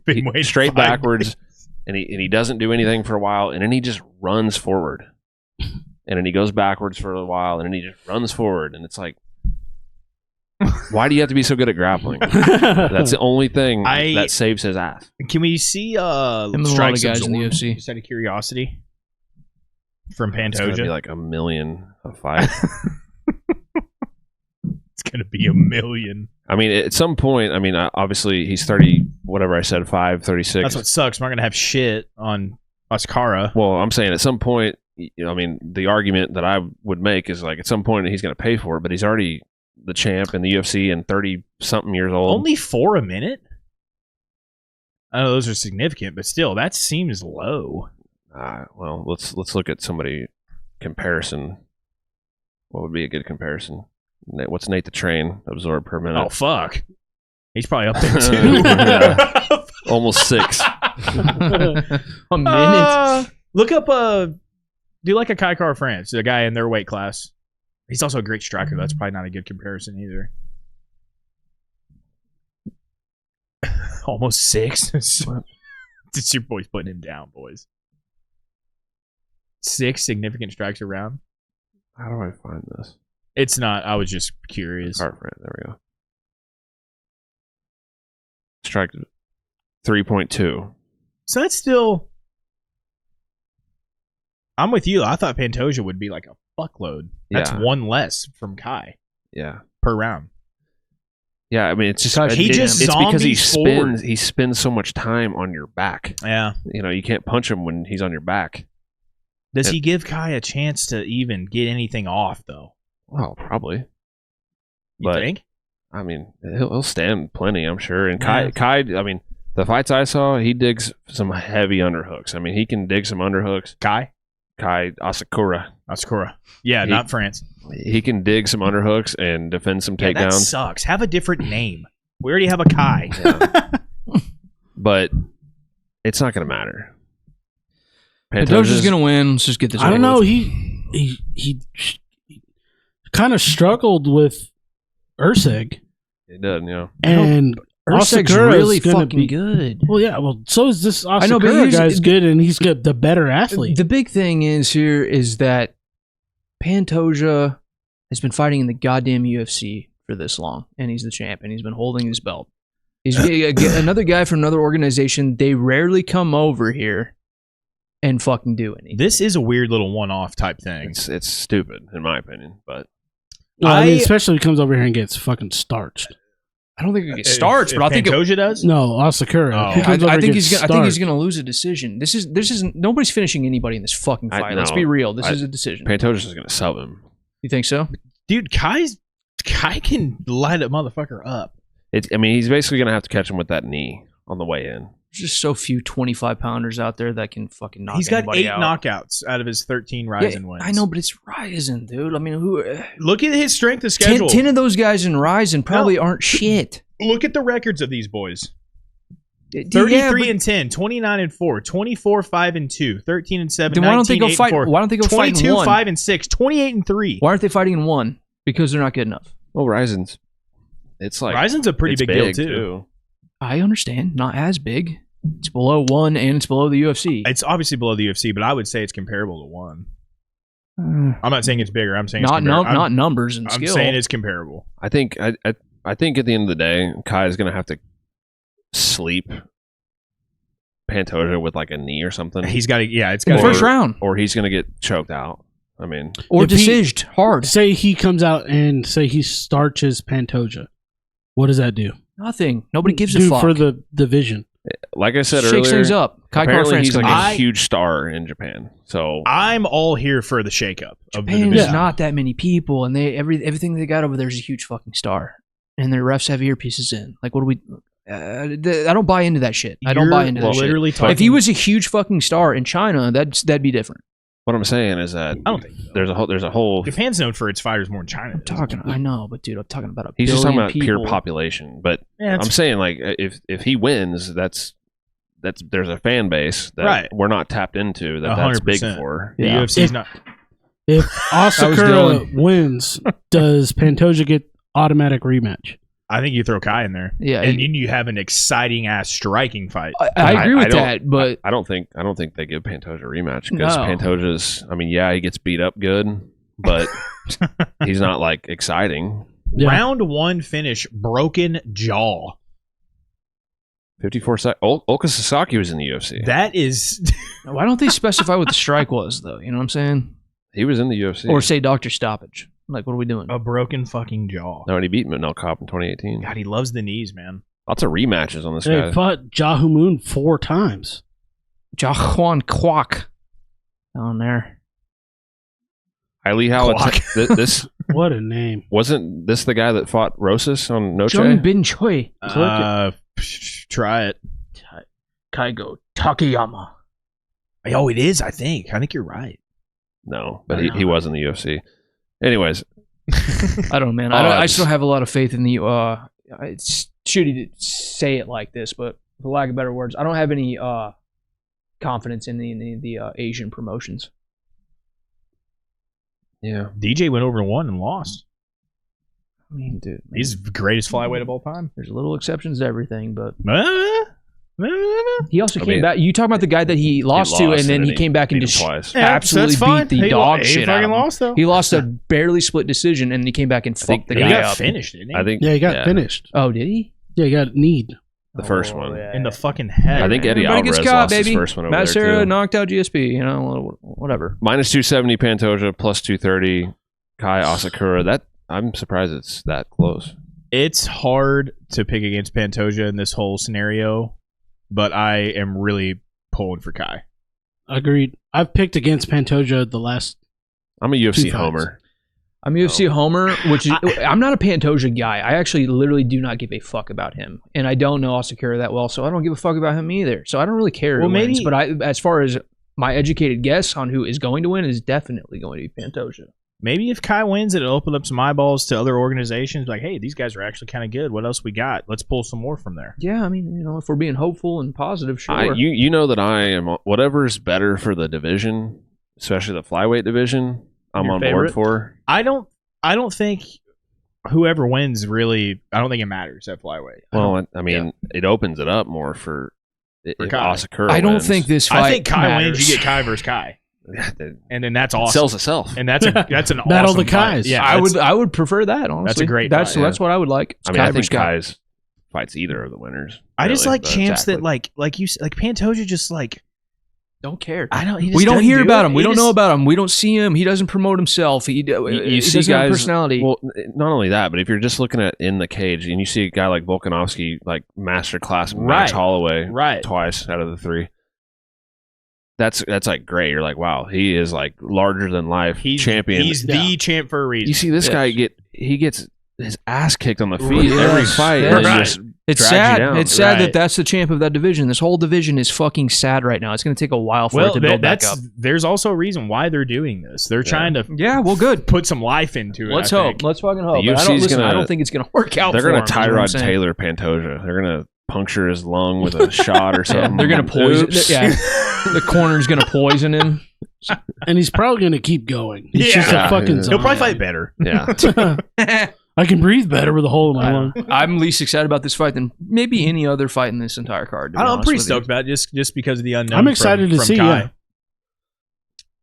Been waiting straight 5 backwards, days. and he doesn't do anything for a while, and then he just runs forward, and then he goes backwards for a while, and then he just runs forward, and it's like Why do you have to be so good at grappling? That's the only thing that saves his ass. Can we see Him and a lot of guys in the UFC? Just out of curiosity. From It's gonna be Pantoja. like $1 million a fight. It's going to be $1 million. I mean, at some point, I mean, obviously he's 30, whatever I said, 36. That's what sucks. We're not going to have shit on Asakura. Well, I'm saying at some point, I mean, the argument that I would make is like at some point he's going to pay for it, but he's already the champ in the UFC and 30-something years old. Only 4 a minute? I know those are significant, but still, that seems low. Well, let's look at somebody comparison. What would be a good comparison? What's Nate the Train absorb per minute? Oh, fuck. He's probably up there, too. Yeah. Almost 6. A minute. Look up, do like a Kaikar France, the guy in their weight class. He's also a great striker. That's probably not a good comparison either. Almost 6. It's your boys putting him down, boys. 6 significant strikes around. How do I find this? It's not. I was just curious. There we go. Strike 3.2. So that's still. I'm with you. I thought Pantoja would be like a fuckload. That's 1 less from Kai. Yeah. Per round. Yeah, I mean, it's just He just it's because he zombies he spends so much time on your back. Yeah. You know, you can't punch him when he's on your back. Does he give Kai a chance to even get anything off, though? Well, probably. You think? I mean, he'll stand plenty, I'm sure. And Kai, I mean, the fights I saw, he digs some heavy underhooks. I mean, he can dig some underhooks. Kai Asakura. Yeah, not France. He can dig some underhooks and defend some takedowns. That sucks. Have a different name. We already have a Kai. But it's not going to matter. Pantoja's going to win. Let's just get this. I don't know. He kind of struggled with Urseg. He did, yeah. And Urseg's really fucking good. Well, yeah. Well, so is this Asakura I know, but guy's good, and he's got the better athlete. The big thing is here is that Pantoja has been fighting in the goddamn UFC for this long, and he's the champ, and he's been holding his belt. He's another guy from another organization. They rarely come over here and fucking do anything. This is a weird little one-off type thing. It's stupid, in my opinion, but... I mean, especially if he comes over here and gets fucking starched. I don't think he gets starched, but I think Pantoja does. No, Asakura. I think he's going to lose a decision. This is nobody's finishing anybody in this fucking fight. Let's be real. This is a decision. Pantoja's just going to sub him. You think so, dude? Kai can light a motherfucker up. I mean, he's basically going to have to catch him with that knee on the way in. There's just so few 25-pounders out there that can fucking knock. He's got 8 out. knockouts out of his 13 Ryzen wins. I know, but it's Ryzen, dude. I mean, who? Look at his strength of schedule. 10 of those guys in Ryzen probably aren't shit. Look at the records of these boys. 33-10, 29-4, 24-5-2, 13-7, then why don't they go fight? Why don't they go fight in 1? 22-5-6, 28-3. Why aren't they fighting in 1? Because they're not good enough. Well, Ryzen's a pretty big deal too. I understand, not as big. It's below 1 and it's below the UFC. It's obviously below the UFC, but I would say it's comparable to 1. I'm not saying it's bigger. I'm saying not numbers and skill. I'm saying it's comparable. I think at the end of the day, Kai is going to have to sleep Pantoja with like a knee or something. He's got to, it's in got the first round, or he's going to get choked out. I mean, or decided hard. Say he comes out and say he starches Pantoja. What does that do? Nothing. Nobody gives a fuck for the division. Like I said Shakes earlier, things up. Apparently he's like a huge star in Japan. So I'm all here for the shakeup. Japan's not that many people, and everything they got over there is a huge fucking star. And their refs have earpieces in. Like, what do we? I don't buy into that shit. I don't buy into that shit. If he was a huge fucking star in China, that'd be different. What I'm saying is that I don't think so. there's a whole. Japan's known for its fighters more than China. I know, but dude, I'm talking about he's just talking about people. pure population. But I'm saying like if he wins, that's there's a fan base that we're not tapped into that's big for. The UFC's not. If Asakura wins, does Pantoja get automatic rematch? I think you throw Kai in there, and you have an exciting ass striking fight. I agree with that, but I don't think they give Pantoja a rematch because Pantoja's. I mean, he gets beat up good, but he's not like exciting. Yeah. Round 1 finish, broken jaw. 54 seconds. Oka Sasaki was in the UFC. That is... Why don't they specify what the strike was, though? You know what I'm saying? He was in the UFC. Or say doctor stoppage. Like, what are we doing? a broken fucking jaw. No, and he beat Manel Kopp in 2018. God, he loves the knees, man. Lots of rematches on this They guy. fought Jahu Moon 4 times. Jahuan Kwok down there. Hailey Howard. This What a name. wasn't this the guy that fought Rosas on Noche? Jung Bin Choi. Try it. Kaigo Takayama. Oh, it is, I think. I think you're right. No, but he was in the UFC. Anyways, I don't know, man. I still have a lot of faith in the. It's shitty to say it like this, but for lack of better words, I don't have any confidence in the Asian promotions. yeah. DJ went over and won and lost. I mean, dude, He's the greatest flyweight of all time. there's little exceptions to everything, but I he also I came mean, back. You talk about the guy that he lost to, and then he came back and beat him just twice. absolutely beat the dog shit out of him. lost, though. He lost a barely split decision, and he came back and fucked the He guy got up. finished, didn't he? I think. Yeah, he got finished. Oh, did he? Yeah, he got kneed. The first one. In the fucking head. I think Eddie Everybody gets Alvarez caught, lost baby. his first one over Matt there Serra too. knocked out GSP. You know, whatever. Minus 270 Pantoja, plus 230 Kai Asakura. I'm surprised it's that close. It's hard to pick against Pantoja in this whole scenario, but I am really pulling for Kai. Agreed. I've picked against Pantoja the last. I'm a UFC Two fights. homer. I'm UFC homer, which is I'm not a Pantoja guy. I actually literally do not give a fuck about him, and I don't know Asakura that well, so I don't give a fuck about him either. So I don't really care who wins. But as far as my educated guess on who is going to win is definitely going to be Pantoja. Maybe if Kai wins, it'll open up some eyeballs to other organizations. Like, hey, these guys are actually kind of good. What else we got? Let's pull some more from there. Yeah, I mean, you know, if we're being hopeful and positive, sure. You know that I am whatever's better for the division, especially the flyweight division. I'm Your on favorite? board for. I don't think whoever wins really. I don't think it matters at flyweight. Well, I mean, it opens it up more for if Kai. Asakura I don't wins. think this fight I think Kai matters. wins. You get Kai versus Kai, and then that's awesome. sells itself. And that's an Battle awesome the Kais. fight. Yeah, I would prefer that, honestly. That's a great That's fight, what I would like. It's I mean, Kai I think versus Kai. Kai's fights either of the winners. I just really, like but champs exactly. that like Pantoja just like Don't care. I don't. He just We don't doesn't hear do about it. him. We He don't just- know about him. We don't see him. He doesn't promote himself. He You see doesn't have guys, personality. Well, not only that, but if you're just looking at in the cage and you see a guy like Volkanovski, like masterclass Max Right. Holloway, Right. twice out of the three. That's like great. You're like, wow, he is like larger than life champion. He's the champ for a reason. You see this Yes. guy gets his ass kicked on the feet Yes. every fight. Yes. And he Right. just It's drags you sad. down. It's sad that Right. that's the champ of that division. This whole division is fucking sad right now. It's going to take a while for it to build back up. There's also a reason why they're doing this. They're trying to Yeah, well, good. put some life into it. Let's I hope. think. Let's fucking hope. The But I don't UFC's listen. I gonna- don't think it's going to work out. they're for gonna him, is what I'm Tyrod saying. Taylor Pantoja. They're gonna puncture his lung with a shot or Yeah, something. they're going to poison. Oops. Yeah, the corner's going to poison him. And he's probably going to keep going. He's just Yeah. a fucking He'll He'll probably zombie. fight better. Yeah. I can breathe better with a hole in my lung. I'm least excited about this fight than maybe any other fight in this entire card. to be I'm honest pretty with you. stoked about it just because of the unknown. I'm excited from to see. Kai. Yeah.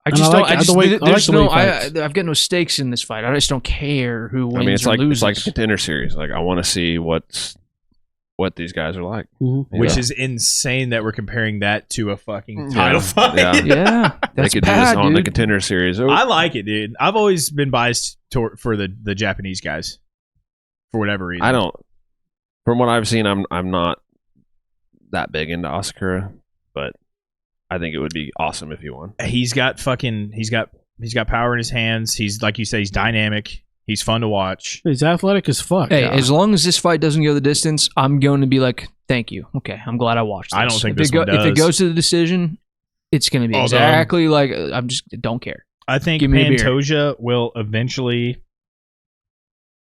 I And just I don't. like I just the way- I there's like the way no. he fights. I've got no stakes in this fight. I just don't care who wins I mean, it's or like loses. a contender series. Like I want to see what these guys are like. Mhm. Which Yeah. is insane that we're comparing that to a fucking Yeah. title fight. Yeah. yeah, They that's could do this bad, on the dude. contender series. Oh, I like it, dude. I've always been biased for the Japanese guys for whatever reason. I don't. From what I've seen, I'm not that big into Asakura, but I think it would be awesome if he won. He's got power in his hands. He's like you say, he's dynamic. He's fun to watch. He's athletic as fuck. Hey, Yeah. as long as this fight doesn't go the distance, I'm going to be like, thank you. Okay, I'm glad I watched this. I don't think if this it one If it does. goes to the decision, it's going to be Although- exactly like I'm just don't care. I think Give me a beer. Pantoja will eventually.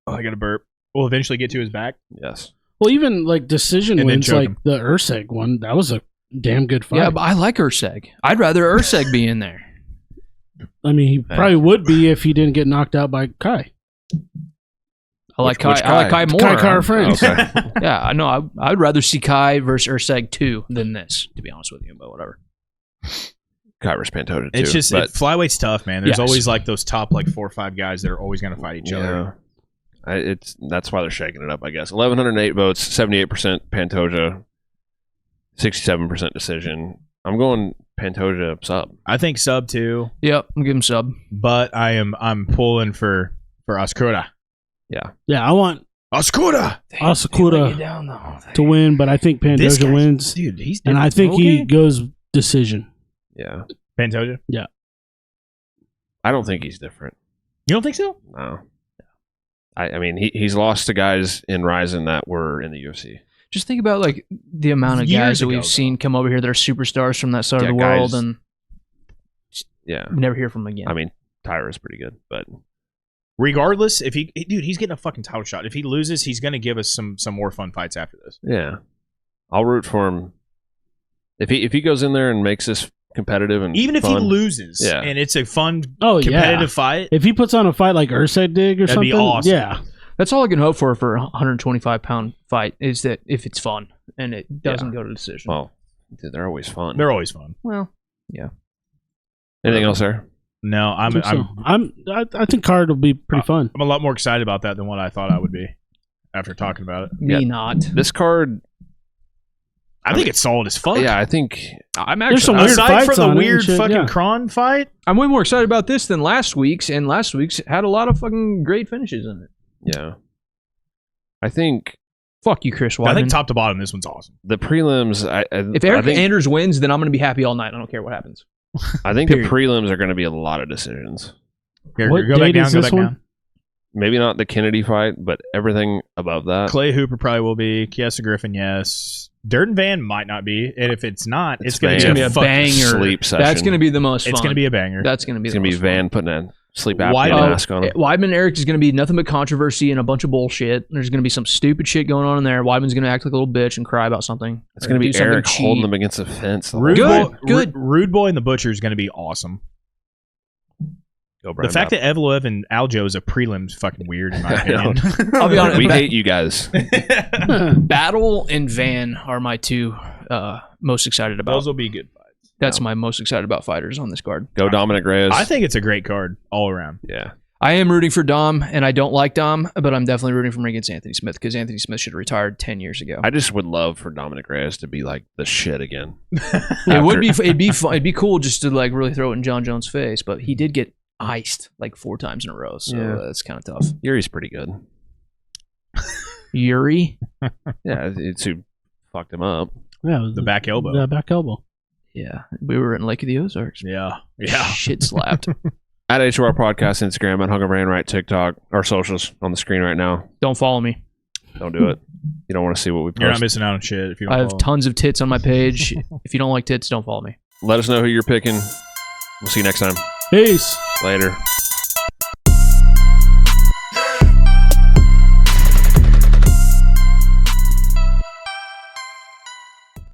Oh, I got a burp. Will eventually get to his back. Yes. Well, even like decision And then wins, choke like him. the Urseg one, that was a damn good fight. Yeah, but I like Urseg. I'd rather Urseg be in there. I mean, he probably would be if he didn't get knocked out by Kai. I like Which Kai. I like Kai? Kai more. Kai Car friends. Okay. Yeah, I know. I'd rather see Kai versus Urseg 2 than this, to be honest with you. But whatever. Kai versus Pantoja too. It's just but flyweight's tough, man. There's Yes. always like those top like 4 or 5 guys that are always going to fight each other. That's why they're shaking it up, I guess. 1,108 votes, 78% Pantoja, 67% decision. I'm going Pantoja sub. I think sub too. Yep, I'm giving sub. But I'm pulling for Asakura. Yeah. Yeah, I want Asakura to win, but I think Pantoja wins. Dude, he's and I think he goes decision. Yeah. Pantoja? Yeah. I don't think he's different. You don't think so? No. I mean, he's lost to guys in Ryzen that were in the UFC. Just think about like the amount of guys that we've seen come over here that are superstars from that side of the world, and we never hear from them again. I mean, Tyra's pretty good, but regardless, if he's getting a fucking title shot. If he loses, he's gonna give us some more fun fights after this. Yeah, I'll root for him. If he goes in there and makes this competitive and even fun, if he loses, and it's a fun competitive fight. If he puts on a fight like Ursay did or something, that'd be awesome. Yeah. That's all I can hope for a 125-pound fight is that if it's fun and it doesn't go to decision. Well, dude, they're always fun. They're always fun. Well, yeah. Anything else there? No, I think card will be pretty fun. I'm a lot more excited about that than what I thought I would be after talking about it. Me not. This card, I think it's solid as fuck. Yeah, I think I'm actually there's some weird aside fights from the on weird it and shit, fucking Kron fight. I'm way more excited about this than last week's, and last week's had a lot of fucking great finishes in it. Yeah. I think fuck you, Chris Weidman. I think top to bottom, this one's awesome. The prelims. If Eric Anders wins, then I'm going to be happy all night. I don't care what happens. I think the prelims are going to be a lot of decisions. Here, what go back date down. is Go this back one? down. Maybe not the Kennedy fight, but everything above that. Clay Hooper probably will be. Kiesa Griffin, yes. Durden Van might not be, and if it's not, it's going to be a banger. Sleep session. That's going to be the most fun. It's going to be a banger. That's going to be. It's going to be Van putting a sleep apnea mask on him. Weidman Eric is going to be nothing but controversy and a bunch of bullshit. There's going to be some stupid shit going on in there. Weidman's going to act like a little bitch and cry about something. It's going to be Eric holding them against a fence. Good. Rude Boy and the Butcher is going to be awesome. Go, Bryan, the fact that Evloev and Aljo is a prelim is fucking weird in my opinion. I'll be honest. We hate you guys. Battle and Van are my two most excited about. Those will be good fights. That's my most excited about fighters on this card. Go Dominic Reyes. I think it's a great card all around. Yeah. I am rooting for Dom, and I don't like Dom, but I'm definitely rooting for him against Anthony Smith because Anthony Smith should have retired 10 years ago. I just would love for Dominic Reyes to be like the shit again. It would be. It'd be fun. It'd be cool just to like really throw it in John Jones' face, but he did get iced like 4 times in a row, so that's kind of tough. Yuri's pretty good. Yuri? Yeah, it's who fucked him up. Yeah, the back elbow. The back elbow. Yeah, we were in Lake of the Ozarks. Yeah. Shit slapped. At HOR Podcast, Instagram, at Hunger Brand Right, TikTok, our socials on the screen right now. Don't follow me. Don't do it. You don't want to see what we post. You're not missing out on shit if you don't I have follow. tons of tits on my page. If you don't like tits, don't follow me. Let us know who you're picking. We'll see you next time. Peace. Later.